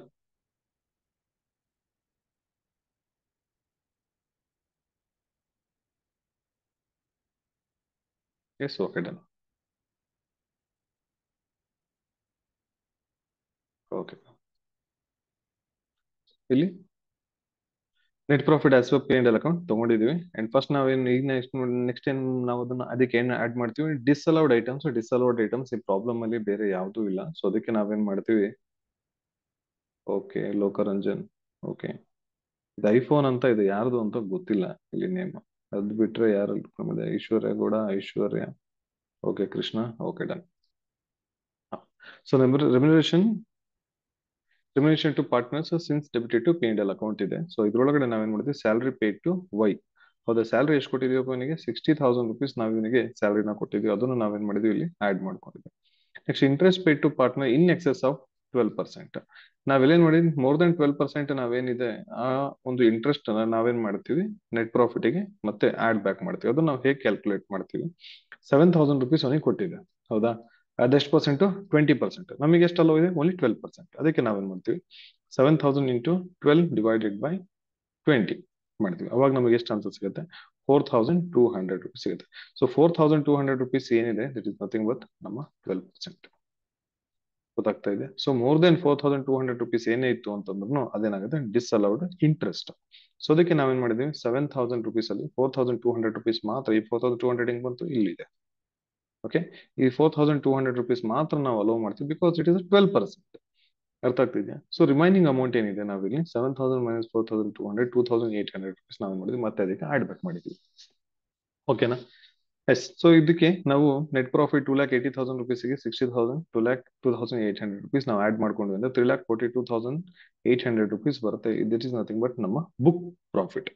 ಎಸ್. Okay, done. ಓಕೆ. ಇಲ್ಲಿ net profit as P&L account ತಗೊಂಡಿದೀವಿ. ಅಂಡ್ ಫಸ್ಟ್ ನಾವೇನು ಈಗ ನೆಕ್ಸ್ಟ್ ಏನ್ ನಾವು ಅದನ್ನ ಅದಕ್ಕೆ ಏನ್ ಆಡ್ ಮಾಡ್ತೀವಿ, ಡಿಸ್ಅಲೌಡ್ ಐಟಮ್ಸ್. ಡಿಸ್ಅಲೌಡ್ ಐಟಮ್ಸ್ ಈ ಪ್ರಾಬ್ಲಮ್ ಅಲ್ಲಿ ಬೇರೆ ಯಾವ್ದು ಇಲ್ಲ. ಸೊ ಅದಕ್ಕೆ ನಾವೇನ್ ಮಾಡ್ತೀವಿ, ಓಕೆ ಲೋಕರಂಜನ್. ಓಕೆ. ಇದು ಐಫೋನ್ ಅಂತ ಇದೆ, ಯಾರ್ದು ಅಂತ ಗೊತ್ತಿಲ್ಲ ಇಲ್ಲಿ ನೇಮ್. ಅದ್ ಬಿಟ್ರೆ ಯಾರು Aishwarya Gowda, Aishwarya. Okay Krishna. Okay, done. So remuneration to partners since debited to P&L account ಇದೆ. ಸೊ ಇದ್ರೊಳಗಡೆ ನಾವೇನ್ ಮಾಡಿದ್ವಿ, ಸ್ಯಾಲರಿ ಪೇಡ್ ಟು ವೈ. ಹೌದಾ. ಸ್ಯಾಲರಿ ಎಷ್ಟು ಕೊಟ್ಟಿದೀವಪ್ಪ ಇವನಿಗೆ, 60,000 rupees ನಾವು ಇವನಿಗೆ ಸ್ಯಾಲರಿನ ಕೊಟ್ಟಿದ್ವಿ. ಅದನ್ನು ನಾವೇನ್ ಮಾಡಿದ್ವಿ, ಇಲ್ಲಿ ಆಡ್ ಮಾಡ್ಕೊಂಡಿದ್ವಿ. Next interest paid to partner in excess of 12%. ನಾವೆಲ್ಲೇನ್ ಮಾಡಿದ್ವಿ, ಮೋರ್ ದನ್ 12% ನಾವೇನಿದೆ ಆ ಒಂದು ಇಂಟ್ರೆಸ್ಟ್ ನಾವೇನ್ ಮಾಡ್ತೀವಿ, ನೆಟ್ ಪ್ರಾಫಿಟ್ ಗೆ ಮತ್ತೆ ಆಡ್ ಬ್ಯಾಕ್ ಮಾಡ್ತೀವಿ. ಅದನ್ನ ನಾವು ಹೇಗೆ ಕ್ಯಾಲ್ಕುಲೇಟ್ ಮಾಡ್ತೀವಿ, 7,000 rupees ಅವನಿಗೆ ಕೊಟ್ಟಿದೆ. ಹೌದಾ. ಅದೆಷ್ಟು ಪರ್ಸೆಂಟ್, 20%. ನಮಗೆ ಎಷ್ಟು ಅಲೋ ಇದೆ, ಓನ್ಲಿ 12%. ಅದಕ್ಕೆ ನಾವೇನ್ ಮಾಡ್ತೀವಿ, 7,000 ಇಂಟು 12 ಡಿವೈಡೆಡ್ ಬೈ 20 ಮಾಡ್ತೀವಿ. ಅವಾಗ ನಮಗೆ ಎಷ್ಟು ಆನ್ಸರ್ ಸಿಗುತ್ತೆ, 4,200 rupees ಸಿಗುತ್ತೆ. ಸೊ 4,200 rupees ಏನಿದೆ, ದಟ್ ಇಸ್ ನಥಿಂಗ್ ಬಟ್ ನಮ್ಮ 12%. ಗೊತ್ತಾಗ್ತಾ ಇದೆ. ಸೊ ಮೋರ್ ದೆನ್ 4,200 rupees ಏನೇ ಇತ್ತು ಅಂತಂದ್ರೂ ಅದೇನಾಗುತ್ತೆ, ಡಿಸ್ಅಲೌಡ್ ಇಂಟ್ರೆಸ್ಟ್. ಸೊ ಅದಕ್ಕೆ ನಾವೇನ್ ಮಾಡಿದ್ವಿ, 7,000 rupees ಅಲ್ಲಿ 4,200 rupees ಮಾತ್ರ. ಈ 4,200 ಹೆಂಗ್ ಬಂತು, ಇಲ್ಲಿದೆ. ಓಕೆ. ಈ 4,200 rupees ಮಾತ್ರ ನಾವು ಅಲೋ ಮಾಡ್ತೀವಿ, ಬಿಕಾಸ್ ಇಟ್ ಇಸ್ 12%. ಅರ್ಥ ಆಗ್ತಿದ್ಯಾ. ಸೊ ರಿಮೈನಿಂಗ್ ಅಮೌಂಟ್ ಏನಿದೆ, ನಾವಿಲ್ಲಿ 7,000 ಮೈನಸ್ 4,200 2,800 rupees ನಾವು ಮಾಡಿದ್ವಿ, ಮತ್ತೆ ಅದಕ್ಕೆ ಆಡ್ ಬ್ಯಾಕ್ ಮಾಡಿದ್ವಿ. ಓಕೆನಾ. ಎಸ್. ಸೊ ಇದಕ್ಕೆ ನಾವು ನೆಟ್ ಪ್ರಾಫಿಟ್ 2,80,000 rupees 60,000 2,02,800 rupees ನಾವು ಆಡ್ ಮಾಡ್ಕೊಂಡ್ವಿ ಅಂದ್ರೆ 3,42,800 rupees ಬರುತ್ತೆ. ದಿಟ್ ಇಸ್ ನಥಿಂಗ್ ಬಟ್ ನಮ್ಮ ಬುಕ್ ಪ್ರಾಫಿಟ್.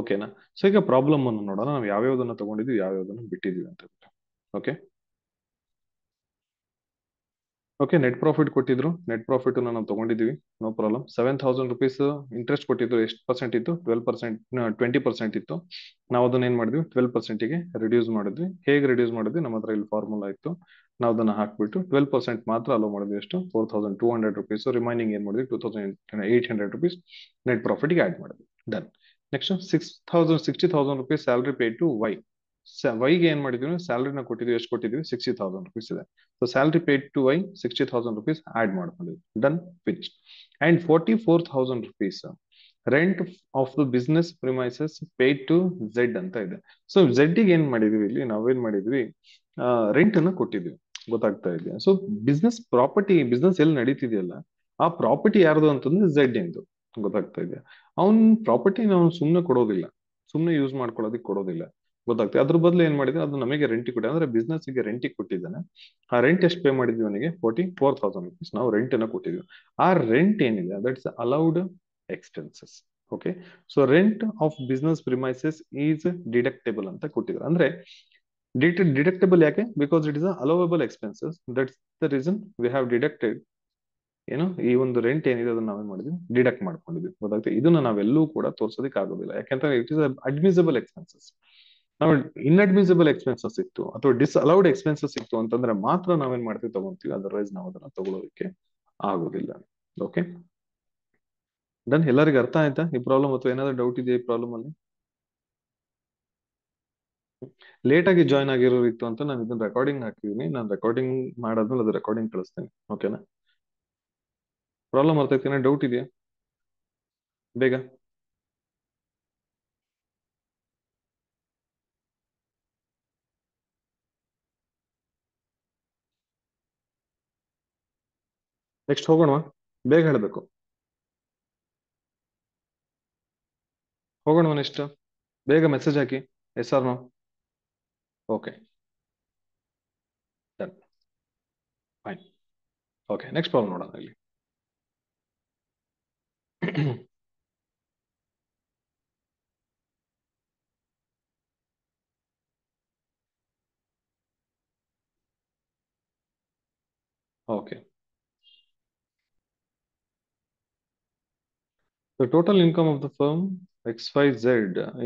ಓಕೆನಾ. ಸೊ ಈಗ ಪ್ರಾಬ್ಲಮ್ ಅನ್ನು ನೋಡೋಣ, ನಾವು ಯಾವ್ಯಾವ್ದನ್ನ ತಗೊಂಡಿದ್ವಿ, ಯಾವ್ಯಾವ್ದನ್ನ ಬಿಟ್ಟಿದ್ವಿ ಅಂತ. ಓಕೆ. ಓಕೆ. ನೆಟ್ ಪ್ರಾಫಿಟ್ ಕೊಟ್ಟಿದ್ರು, ನೆಟ್ ಪ್ರಾಫಿಟ್ ನಾವು ತಗೊಂಡಿದ್ವಿ, ನೋ ಪ್ರಾಬ್ಲಮ್. 7,000 rupees ಇಂಟ್ರೆಸ್ಟ್ ಕೊಟ್ಟಿದ್ರು. ಎಷ್ಟು ಪರ್ಸೆಂಟ್ ಇತ್ತು, 12%, 20% ಇತ್ತು. ನಾವು ಅದನ್ನ ಏನ್ ಮಾಡಿದ್ವಿ, 12%ಗೆ ರಿಡ್ಯೂಸ್ ಮಾಡಿದ್ವಿ. ಹೇಗೆ ರಿಡ್ಯೂಸ್ ಮಾಡಿದ್ವಿ, ನಮ್ಮ ಹತ್ರ ಇಲ್ಲಿ ಫಾರ್ಮುಲಾ ಇತ್ತು. ನಾವು ಅದನ್ನ ಹಾಕ್ಬಿಟ್ಟು 12% ಮಾತ್ರ ಅಲೋ ಮಾಡಿದ್ವಿ. ಎಷ್ಟು, 4,200 rupees. ರಿಮೈನಿಂಗ್ ಏನ್ ಮಾಡಿದ್ವಿ, 2,800 rupees ನೆಟ್ ಪ್ರಾಫಿಟ್ಗೆ ಆಡ್ ಮಾಡಿದ್ವಿ. Done. Next 60,000 rupees salary paid to Y. ವೈಗೆ ಏನ್ ಮಾಡಿದ್ವಿ, ಸ್ಯಾಲರಿನ ಕೊಟ್ಟಿದ್ವಿ. ಎಷ್ಟು ಕೊಟ್ಟಿದ್ವಿ, 60,000 rupees ಇದೆ. So salary paid to Y 60,000 rupees add ಮಾಡ್ಕೊಂಡಿದ್ವಿ. Done, finish. And 44,000 rupees rent of the business premises paid to Z ಅಂತ ಇದೆ. ಸೊ ಝೆಡ್ ಗೆ ಏನ್ ಮಾಡಿದ್ವಿ, ಇಲ್ಲಿ ನಾವೇನ್ ಮಾಡಿದ್ವಿ, ರೆಂಟ್ ಅನ್ನ ಕೊಟ್ಟಿದ್ವಿ. ಗೊತ್ತಾಗ್ತಾ ಇದೆಯಾ. ಸೊ ಬಿಸ್ನೆಸ್ ಪ್ರಾಪರ್ಟಿ, ಬಿಸ್ನೆಸ್ ಎಲ್ಲಿ ನಡೀತಿದೆಯಲ್ಲ ಆ ಪ್ರಾಪರ್ಟಿ ಯಾರ್ದು ಅಂತಂದ್ರೆ ಝೆಡ್ ಎಂದು. ಗೊತ್ತಾಗ್ತಾ ಇದೆಯಾ. ಅವ್ನ್ ಪ್ರಾಪರ್ಟಿನ ಅವ್ನು ಸುಮ್ನೆ ಕೊಡೋದಿಲ್ಲ, ಸುಮ್ನೆ ಯೂಸ್ ಮಾಡ್ಕೊಳ್ಳೋದಕ್ಕೆ ಕೊಡೋದಿಲ್ಲ. ಗೊತ್ತಾಗ್ತದೆ. ಅದ್ರ ಬದಲು ಏನ್ ಮಾಡಿದ್ರೆ ಅದು ನಮಗೆ ರೆಂಟ್ ಕೊಟ್ಟಿದೆ, ಅಂದ್ರೆ ಬಿಸ್ನೆಸ್ ಗೆ ರೆಂಟ್ ಕೊಟ್ಟಿದ್ದಾನೆ. ಆ ರೆಂಟ್ ಎಷ್ಟು ಪೇ ಮಾಡಿದ್ವಿ ಅವನಿಗೆ, 44,000 rupees ನಾವು ರೆಂಟ್ ಅನ್ನ ಕೊಟ್ಟಿದ್ವಿ. ಆ ರೆಂಟ್ ಏನಿದೆ that's allowed expenses. Okay. So rent of business premises is deductible ಅಂತ ಕೊಟ್ಟಿದ್ರು. ಅಂದ್ರೆ ಡಿಡಕ್ಟೇಬಲ್ ಯಾಕೆ, because it is allowable expenses. That's the reason we have deducted. ಏನು, ಈ ಒಂದು ರೆಂಟ್ ಏನಿದೆ ಅದನ್ನ ನಾವೇನ್ ಮಾಡಿದ್ವಿ, ಡಿಡಕ್ಟ್ ಮಾಡ್ಕೊಂಡಿದ್ವಿ. ಗೊತ್ತಾಗ್ತದೆ. ಇದನ್ನ ನಾವೆಲ್ಲೂ ಕೂಡ ತೋರ್ಸೋದಕ್ಕೆ ಆಗೋದಿಲ್ಲ, ಯಾಕಂದ್ರೆ ಇಟ್ ಇಸ್ ಅಡ್ಮಿಸಿಬಲ್ ಎಕ್ಸ್ಪೆನ್ಸಸ್. ನಾವು ಇನ್ಅಡ್ಮಿಸಿಬಲ್ ಎಕ್ಸ್ಪೆನ್ಸಸ್ ಇತ್ತು ಅಥವಾ ಡಿಸ್ಅಲೌಡ್ ಎಕ್ಸ್ಪೆನ್ಸಸ್ ಇತ್ತು ಅಂತಂದ್ರೆ ಮಾತ್ರ ನಾವೇನ್ ಮಾಡ್ತೀವಿ ತಗೊಂತೀವಿ, ಅದರ್ವೈಸ್ ನಾವು ಅದನ್ನ ತಗೊಳ್ಳೋದಕ್ಕೆ ಆಗೋದಿಲ್ಲ. Okay done. ಎಲ್ಲರಿಗೂ ಅರ್ಥ ಆಯ್ತಾ ಈ ಪ್ರಾಬ್ಲಮ್, ಅಥವಾ ಏನಾದ್ರು ಡೌಟ್ ಇದೆಯಾ ಈ ಪ್ರಾಬ್ಲಮ್ ಅಲ್ಲಿ? ಲೇಟ್ ಆಗಿ ಜಾಯ್ನ್ ಆಗಿರೋರು ಇತ್ತು ಅಂತ ನಾನು ಇದನ್ನ ರೆಕಾರ್ಡಿಂಗ್ ಹಾಕಿದೀನಿ, ನಾನು ರೆಕಾರ್ಡಿಂಗ್ ಮಾಡಾದ್ಮೇಲೆ ಅದು ರೆಕಾರ್ಡಿಂಗ್ ಕಳಿಸ್ತೇನೆ. ಓಕೆನಾ? ಪ್ರಾಬ್ಲಮ್ ಅರ್ಥ ಆಯ್ತು? ಡೌಟ್ ಇದೆಯಾ ಬೇಗ? ನೆಕ್ಸ್ಟ್ ಹೋಗೋಣ, ಬೇಗ ಹೇಳಬೇಕು. ಹೋಗೋಣ ನೆಕ್ಸ್ಟ್, ಬೇಗ ಮೆಸೇಜ್ ಹಾಕಿ. Yes or no? Okay done, fine. Okay next problem ನೋಡೋಣ ಇಲ್ಲಿ. Okay, the total income of the firm XYZ,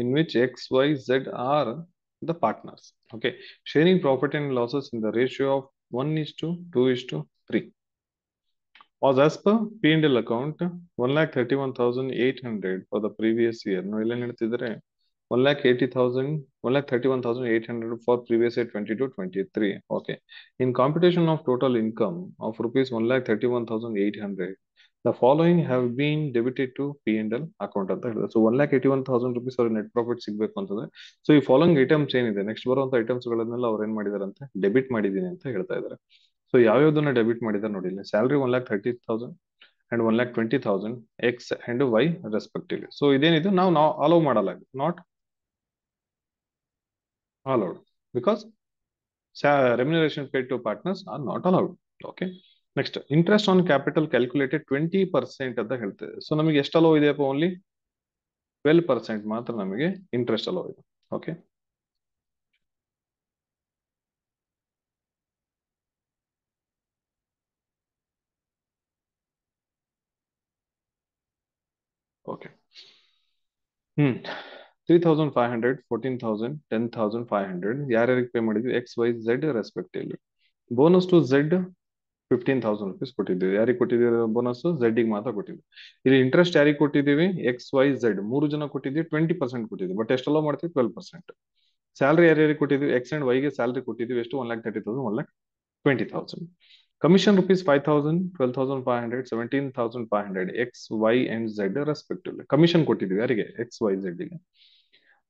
in which XYZ are the partners. Okay, sharing profit and losses in the ratio of 1 is to 2 is to 3 was as per P&L account 1,31,800 for the previous year. ನಾವು ಇಲ್ಲಿ ಹೇಳ್ತಿದ್ರೆ 1,80,000, 1,31,800 for previous year 22-23. Okay, in computation of total income of rupees 1,31,800, the following have been debited to P&L account ಅಂತ ಹೇಳಿದ್ರೆ, so 1,81,000 rupees ಅವ್ರ net profit ಸಿಗ್ಬೇಕು ಅಂತಂದ್ರೆ, so ಈ following items ಏನಿದೆ ನೆಕ್ಸ್ಟ್ ಬರುವಂತ ಐಟಮ್ಸ್ ಗಳನ್ನೆಲ್ಲ ಅವ್ರು ಏನ್ ಮಾಡಿದಾರೆ ಅಂತ ಡೆಬಿಟ್ ಮಾಡಿದೀನಿ ಅಂತ ಹೇಳ್ತಾ ಇದಾರೆ. ಸೊ ಯಾವ್ಯಾವ್ದನ್ನ ಡೆಬಿಟ್ ಮಾಡಿದಾರೆ ನೋಡಿ ಇಲ್ಲಿ. Salary 1,30,000 and 1,20,000 X and Y respectively. So ಇದೇನಿದೆ ನಾವು ಅಲೋ ಮಾಡಲ್ಲ, not allowed because remuneration paid to partners are not allowed. Okay, next, interest on capital calculated 20% ಅಂತ ಹೇಳ್ತೇವೆ. ಸೊ ನಮಗೆ ಎಷ್ಟು ಅಲೋ ಇದೆಯಪ್ಪ? ಓನ್ಲಿ 12% ಮಾತ್ರ ನಮಗೆ ಇಂಟ್ರೆಸ್ಟ್ ಅಲೋ ಇದೆ. ಓಕೆ, ಓಕೆ 3,500, 14,000, 10,500 ಯಾರ್ಯಾರಿಗೆ ಪೇ ಮಾಡಿದ್ವಿ? X Y Z respectively. Bonus to Z 15,000 rupees ಕೊಟ್ಟಿದ್ದೀವಿ. ಯಾರಿಗೆ ಕೊಟ್ಟಿದ್ದೀವಿ ಬೋನಸ್? ಝೆಡ್ ಮಾತ್ರ ಕೊಟ್ಟಿದ್ವಿ. ಇಲ್ಲಿ ಇಂಟ್ರೆಸ್ಟ್ ಯಾರಿಗೆ ಕೊಟ್ಟಿದ್ದೀವಿ? ಎಕ್ಸ್ ವೈ ಝೆಡ್ ಮೂರು ಜನ ಕೊಟ್ಟಿದ್ದೀವಿ, 20% ಕೊಟ್ಟಿದ್ದೀವಿ. ಬಟ್ ಎಷ್ಟು ಅಲೋ ಮಾಡ್ತೀವಿ? 12%. ಸ್ಯಾಲರಿ ಯಾರ್ಯಾರಿಗೆ ಕೊಟ್ಟಿದ್ದೀವಿ? ಎಕ್ಸ್ ಅಂಡ್ ವೈಗೆ ಸ್ಯಾಲರಿ ಕೊಟ್ಟಿದ್ದೀವಿ. ಎಷ್ಟು? 1,30,000, 1,20,000. Commission rupees 5,000, 12,500, 17,500 X Y and Z respectively. Commission ಕೊಟ್ಟಿದ್ದೀವಿ ಯಾರಿಗೆ? ಎಕ್ಸ್ ವೈ ಝೆಡ್ ಗೆ.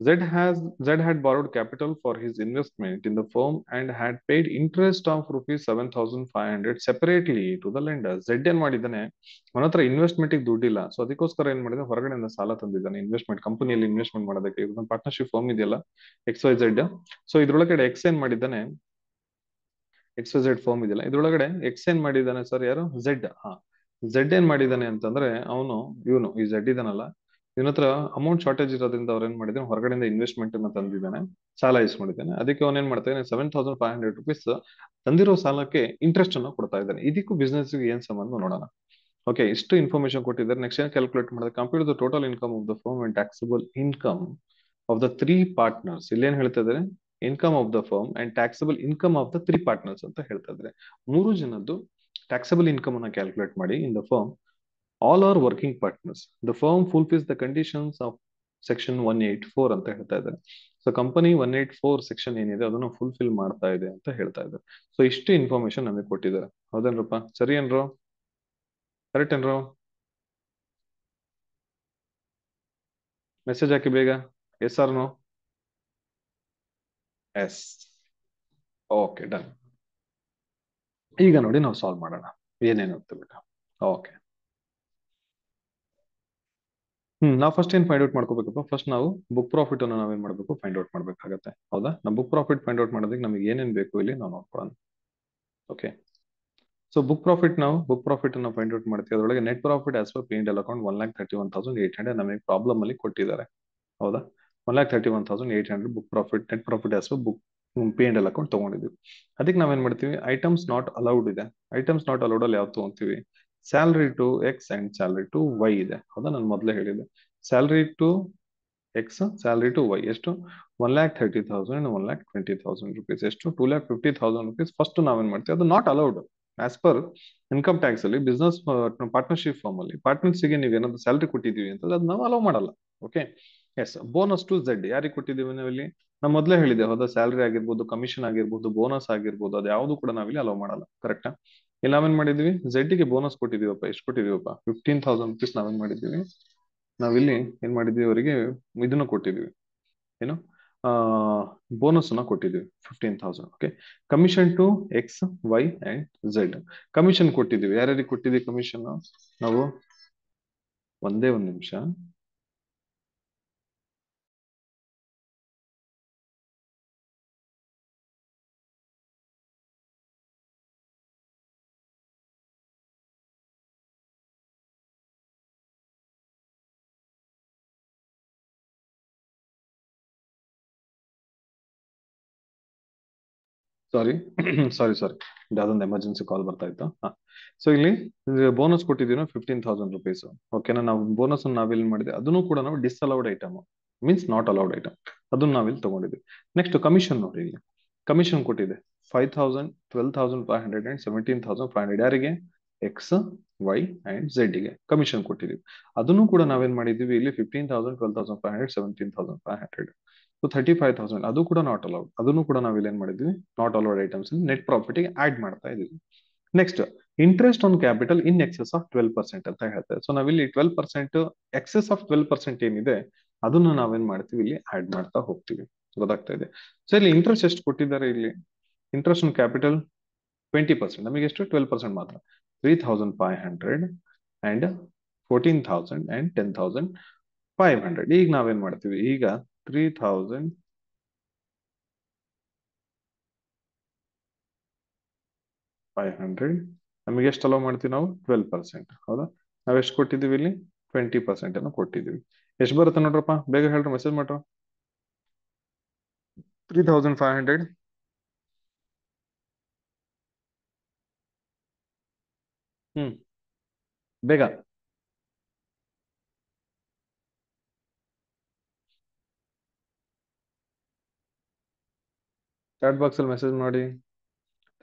Z had borrowed capital for his investment in the firm and had paid interest of rupees 7,500 separately to the lender. Z ಏನ್ ಮಾಡಿದ್ದಾನೆ? ಅವನ ಹತ್ರ investment ದುಡ್ಡಿಲ್ಲ, so ಅದಕ್ಕೋಸ್ಕರ ಏನ್ ಮಾಡಿದಾನೆ? ಹೊರಗಡೆಯಿಂದ ಸಾಲ ತಂದಿದ್ದಾನೆ ಇನ್ವೆಸ್ಟ್ಮೆಂಟ್ ಕಂಪನಿಯಲ್ಲಿ ಇನ್ವೆಸ್ಟ್ಮೆಂಟ್ ಮಾಡೋದಕ್ಕೆ. ಪಾರ್ಟ್ನರ್ಶಿಪ್ ಫರ್ಮ್ ಇದೆಯಲ್ಲ ಎಕ್ಸ್ ವೈ ಝೆಡ್, ಸೊ ಇದ್ರೊಳಗಡೆ ಎಕ್ಸ್ ಏನ್ ಮಾಡಿದ್ದಾನೆ? ಎಕ್ಸ್ ವೈ ಝೆಡ್ ಫರ್ಮ್ ಇದೆಯಲ್ಲ, ಇದ್ರೊಳಗಡೆ ಎಕ್ಸ್ ಏನ್ ಮಾಡಿದ್ದಾನೆ ಸರ್? ಯಾರು? ಝೆಡ್. ಹಾ, ಝೆಡ್ ಏನ್ ಮಾಡಿದ್ದಾನೆ ಅಂತಂದ್ರೆ ಇವನು ಈ ಝೆಡ್ ಇದನ್ನಲ್ಲ, ಇವನ ಹತ್ರ ಅಮೌಂಟ್ ಶಾರ್ಟೇಜ್ ಇರೋದ್ರಿಂದ ಅವ್ರು ಏನ್ ಮಾಡಿದಾನೆ? ಹೊರಗಡೆಯಿಂದ ಇನ್ವೆಸ್ಟ್ಮೆಂಟ್ ಅನ್ನ ತಂದಿದ್ದಾನೆ, ಸಾಲ ಇಸ್ಕೊಂಡಿದ್ದಾನೆ. ಅದಕ್ಕೆ ಅವನ್ ಏನ್ ಮಾಡ್ತಾನೆ? 7,500 rupees ತಂದಿರೋ ಸಾಲಕ್ಕೆ ಇಂಟ್ರೆಸ್ಟ್ ಅನ್ನ ಕೊಡ್ತಾ ಇದ್ದಾನೆ. ಇದಕ್ಕೂ ಬಿಸ್ನೆಸ್ ಏನ್ ಸಂಬಂಧ ನೋಡೋಣ. ಓಕೆ, ಇಷ್ಟು ಇನ್ಫಾರ್ಮೇಶನ್ ಕೊಟ್ಟಿದ್ದಾರೆ. ನೆಕ್ಸ್ಟ್ ಏನ್ ಕ್ಯಾಲ್ಕುಲೇಟ್ ಮಾಡಿದ್ರೆ? Compute the total income of the firm and taxable income of the three partners. ಇಲ್ಲಿ ಏನ್ ಹೇಳ್ತಾ ಇದ್ದಾರೆ? Income of the firm and taxable income of the three partners ಅಂತ ಹೇಳ್ತಾ ಇದ್ದಾರೆ. ಮೂರು ಜನದ್ದು ಟ್ಯಾಕ್ಸಬಲ್ ಇನ್ಕಮ್ ಅನ್ನ ಕ್ಯಾಲ್ಕುಲೇಟ್ ಮಾಡಿ. In the firm all are working partners. The firm fulfills the conditions of section 184 ಅಂತ ಹೇಳ್ತಾ ಇದ್ದಾರೆ. ಸೊ ಕಂಪನಿ 184 ಸೆಕ್ಷನ್ ಏನಿದೆ ಅದನ್ನು ಫುಲ್ಫಿಲ್ ಮಾಡ್ತಾ ಇದೆ ಅಂತ ಹೇಳ್ತಾ ಇದ್ದಾರೆ. ಸೊ ಇಷ್ಟು ಇನ್ಫಾರ್ಮೇಶನ್ ನಮಗೆ ಕೊಟ್ಟಿದ್ದಾರೆ. ಹೌದೇನ್ರಪ್ಪ? ಸರಿ ಏನ್ರೋ? ಕರೆಕ್ಟ್ ಏನ್ರೋ? ಮೆಸೇಜ್ ಹಾಕಿ ಬೇಗ. Yes or no? Yes. Okay done. ಈಗ ನೋಡಿ ನಾವು ಸಾಲ್ವ್ ಮಾಡೋಣ ಏನೇನು ಅಂತ ಬಿಟ್ಟು. ಓಕೆ, ನಾವು ಫಸ್ಟ್ ಏನ್ ಫೈಂಡ್ ಔಟ್ ಮಾಡ್ಕೋಬೇಕಪ್ಪ? ಫಸ್ಟ್ ನಾವು ಬುಕ್ ಪ್ರಾಫಿಟ್ ಅನ್ನು ನಾವೇನ್ ಮಾಡ್ಬೇಕು? ಫೈಂಡ್ ಔಟ್ ಮಾಡ್ಬೇಕಾಗತ್ತೆ. ಹೌದಾ? ನಾವು ಬುಕ್ ಪ್ರಾಫಿಟ್ ಫೈಂಡ್ ಔಟ್ ಮಾಡೋದಕ್ಕೆ ನಮಗೆ ಏನೇನ್ ಬೇಕು ಇಲ್ಲಿ ನಾವು ನೋಡ್ಕೊಳ್ಳೋಣ. ಓಕೆ, ಸೊ ಬುಕ್ ಪ್ರಾಫಿಟ್ ಅನ್ನು ಫೈಂಡ್ ಔಟ್ ಮಾಡ್ತೀವಿ. ಅದರೊಳಗೆ net profit as per P&L account 1,31,800 ನಮಗೆ ಪ್ರಾಬ್ಲಮ್ ಅಲ್ಲಿ ಕೊಟ್ಟಿದ್ದಾರೆ. ಹೌದಾ? 1,31,800 book profit, net profit as per book P&L account ತಗೊಂಡಿದ್ವಿ. ಅದಕ್ಕೆ ನಾವೇನ್ ಮಾಡ್ತೀವಿ? ಐಟಮ್ಸ್ ನಾಟ್ ಅಲೌಡ್ ಇದೆ. ಐಟಮ್ಸ್ ನಾಟ್ ಅಲೌಡ್ ಅಲ್ಲಿ ಯಾವ್ದು ತಗೊಂತೀವಿ? Salary to X and salary to Y ಇದೆ. ಹೌದಾ? ನಾನು ಮೊದಲೇ ಹೇಳಿದೆ salary to X salary to Y ಎಷ್ಟು 1,30,000 and 1,20,000 rupees ಎಷ್ಟು 2,50,000 rupees ಫಸ್ಟ್ ನಾವೇನ್ ಮಾಡ್ತೀವಿ ಅದು not allowed as per income tax ಅಲ್ಲಿ ಬಿಸ್ನೆಸ್ ಪಾರ್ಟ್ನರ್ಶಿಪ್ ಫಾರ್ಮ್ ಅಲ್ಲಿ ಪಾರ್ಟ್ನರ್ಸ್ಗೆ ನೀವು ಏನಾದ್ರು ಸ್ಯಾಲರಿ ಕೊಟ್ಟಿದೀವಿ ಅಂತ ಅದು ನಾವು ಅಲೋ ಮಾಡಲ್ಲ. Okay. Yes bonus to Z ಯಾರಿಗೆ ಕೊಟ್ಟಿದ್ದೀವಿ ನಾವು ಇಲ್ಲಿ ನಾವು ಮೊದಲೇ ಹೇಳಿದೆ ಹೌದಾ ಸ್ಯಾಲರಿ ಆಗಿರ್ಬೋದು ಕಮಿಷನ್ ಆಗಿರ್ಬೋದು ಬೋನಸ್ ಆಗಿರ್ಬೋದು ಅದು ಯಾವುದು ಕೂಡ ನಾವಿಲ್ಲಿ ಅಲೋ ಮಾಡಲ್ಲ ಕರೆಕ್ಟಾ. ಇಲ್ಲಿ ನಾವೇನ್ ಮಾಡಿದ್ವಿ ಝೆಡ್ ಗೆ ಬೋನಸ್ ಕೊಟ್ಟಿದೀವಪ್ಪ ಎಷ್ಟು ಕೊಟ್ಟಿದೀವಪ್ಪ 15,000 rupees ನಾವೇನ್ ಮಾಡಿದ್ವಿ ನಾವಿಲ್ಲಿ ಏನ್ ಮಾಡಿದ್ವಿ ಅವರಿಗೆ ಇದನ್ನು ಕೊಟ್ಟಿದ್ವಿ ಏನು ಆ ಬೋನಸ್ ಅನ್ನ ಕೊಟ್ಟಿದ್ವಿ 15,000. Okay. Commission to X Y and Z commission ಕೊಟ್ಟಿದ್ವಿ ಯಾರ್ಯಾರಿಗೆ ಕೊಟ್ಟಿದ್ವಿ ಕಮಿಷನ್ ನಾವು ಒಂದೇ ಒಂದ್ ನಿಮಿಷ ಸಾರಿ ಸಾರಿ ಅದೊಂದು ಎಮರ್ಜೆನ್ಸಿ ಕಾಲ್ ಬರ್ತಾ ಇತ್ತು. ಸೊ ಇಲ್ಲಿ ಬೋನಸ್ ಕೊಟ್ಟಿದ್ದೀವಿ 15,000 rupees. ಓಕೆನಾ ನಾವು ಬೋನಸ್ ನಾವಿಲ್ಲಿ ಮಾಡಿದ್ವಿ ಅದನ್ನು ಕೂಡ ನಾವು ಡಿಸ್ಅಲೌಡ್ item means not allowed item ಅದನ್ನ ನಾವಿಲ್ಲಿ ತಗೊಂಡಿದ್ವಿ. ನೆಕ್ಸ್ಟ್ ಕಮಿಷನ್ ನೋಡಿ ಇಲ್ಲಿ ಕಮಿಷನ್ ಕೊಟ್ಟಿದೆ 5,000 12,500 and 17,500 ಯಾರಿಗೆ ಎಕ್ಸ್ ವೈ ಅಂಡ್ ಝೆಡ್ ಗೆ ಕಮಿಷನ್ ಕೊಟ್ಟಿದ್ದೀವಿ ಅದನ್ನು ಕೂಡ ನಾವೇನ್ ಮಾಡಿದ್ವಿ ಇಲ್ಲಿ 15,000 12,500 17,500 ಸೊ 35,000 ಅದು ಕೂಡ ನಾಟ್ ಅಲೌಡ್ ಅದನ್ನು ಕೂಡ ನಾವು ಇಲ್ಲಿ ಏನ್ ಮಾಡಿದ್ವಿ not allowed items net profit ಗೆ ಆಡ್ ಮಾಡ್ತಾ ಇದೀವಿ. Next interest on capital in excess of 12% ಅಂತ ಹೇಳ್ತಾರೆ. ಸೊ ನಾವಿಲ್ಲಿ 12% ಎಕ್ಸೆಸ್ ಆಫ್ 12% ಏನಿದೆ ಅದನ್ನ ನಾವೇನ್ ಮಾಡ್ತೀವಿ ಇಲ್ಲಿ ಆಡ್ ಮಾಡ್ತಾ ಹೋಗ್ತೀವಿ ಗೊತ್ತಾಗ್ತಾ ಇದೆ. ಸೊ ಇಲ್ಲಿ ಇಂಟ್ರೆಸ್ಟ್ ಎಷ್ಟು ಕೊಟ್ಟಿದ್ದಾರೆ ಇಲ್ಲಿ ಇಂಟ್ರೆಸ್ಟ್ ಆನ್ ಕ್ಯಾಪಿಟಲ್ 20% ನಮಗೆ ಎಷ್ಟು 12% ಮಾತ್ರ 3,500 ಅಂಡ್ 14,000 ಅಂಡ್ 10,500. ಈಗ ನಾವೇನ್ ಮಾಡ್ತೀವಿ ಈಗ 3,500 ನಮಗೆ ಎಷ್ಟು ಅಲೋ ಮಾಡ್ತೀವಿ ನಾವು 12% ಹೌದಾ ನಾವ್ ಎಷ್ಟು ಕೊಟ್ಟಿದ್ದೀವಿ ಇಲ್ಲಿ 20% ಅನ್ನು ಕೊಟ್ಟಿದ್ದೀವಿ ಎಷ್ಟು ಬರುತ್ತೆ ನೋಡ್ರಪ್ಪ ಬೇಗ ಹೇಳ್ರಿ ಮೆಸೇಜ್ ಮಾಡ್ರ 3,500 ಬೇಗ ಚಾಟ್ ಬಾಕ್ಸ್ ಅಲ್ಲಿ ಮೆಸೇಜ್ ಮಾಡಿ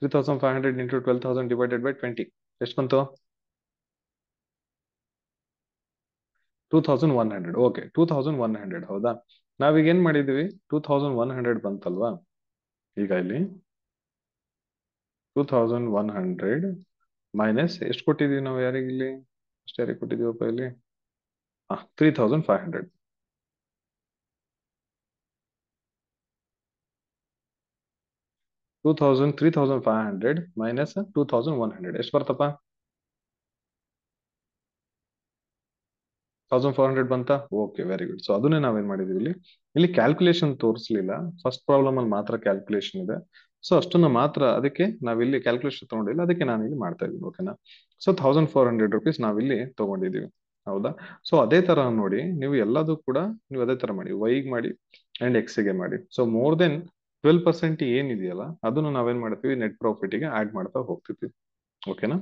3,500 ಇಂಟು 12,000 ಡಿವೈಡೆಡ್ ಬೈ 20 ಎಷ್ಟು ಬಂತು 2,100. ಓಕೆ 2,100 ಹೌದಾ ನಾವೀಗ ಏನ್ ಮಾಡಿದೀವಿ 2,100 ಬಂತಲ್ವಾ ಈಗ ಇಲ್ಲಿ 2,100 ಮೈನಸ್ ಎಷ್ಟು ಕೊಟ್ಟಿದೀವಿ ನಾವು ಯಾರಿಗೆ ಇಲ್ಲಿ ಎಷ್ಟು ಯಾರಿಗೆ ಕೊಟ್ಟಿದೀವಪ್ಪ ಇಲ್ಲಿ 3,500 3,500 ಮೈನಸ್ 2,100 ಎಷ್ಟು ಬರ್ತಪ್ಪ 1,400 ಬಂತಾ ಓಕೆ ವೆರಿ ಗುಡ್. ಸೊ ಅದನ್ನೇ ನಾವೇನ್ ಮಾಡಿದೀವಿ ಇಲ್ಲಿ ಇಲ್ಲಿ ಕ್ಯಾಲ್ಕುಲೇಷನ್ ತೋರಿಸ್ಲಿಲ್ಲ ಫಸ್ಟ್ ಪ್ರಾಬ್ಲಮ್ ಅಲ್ಲಿ ಮಾತ್ರ ಕ್ಯಾಲ್ಕುಲೇಷನ್ ಇದೆ ಸೊ ಅಷ್ಟನ್ನ ಮಾತ್ರ ಅದಕ್ಕೆ ನಾವಿಲ್ಲಿ ಕ್ಯಾಲ್ಕುಲೇಷನ್ ತಗೊಂಡಿಲ್ಲ ಅದಕ್ಕೆ ನಾನು ಇಲ್ಲಿ ಮಾಡ್ತಾ ಇದ್ದೀನಿ ಓಕೆನಾ. ಸೊ 1,400 rupees ನಾವಿಲ್ಲಿ ತಗೊಂಡಿದೀವಿ ಹೌದಾ. ಸೊ ಅದೇ ತರ ನೋಡಿ ನೀವು ಎಲ್ಲದೂ ಕೂಡ ನೀವು ಅದೇ ತರ ಮಾಡಿ ವೈಗ್ ಮಾಡಿ ಅಂಡ್ ಎಕ್ಸ್ ಗೆ ಮಾಡಿ. ಸೊ ಮೋರ್ ದೆನ್ 12% ಏನಿದೆಯಲ್ಲ ಅದನ್ನು ನಾವೇನ್ ಮಾಡ್ತೀವಿ ನೆಟ್ ಪ್ರಾಫಿಟ್ ಗೆ ಆಡ್ ಮಾಡ್ತಾ ಹೋಗ್ತಿದ್ವಿ ಓಕೆನಾ.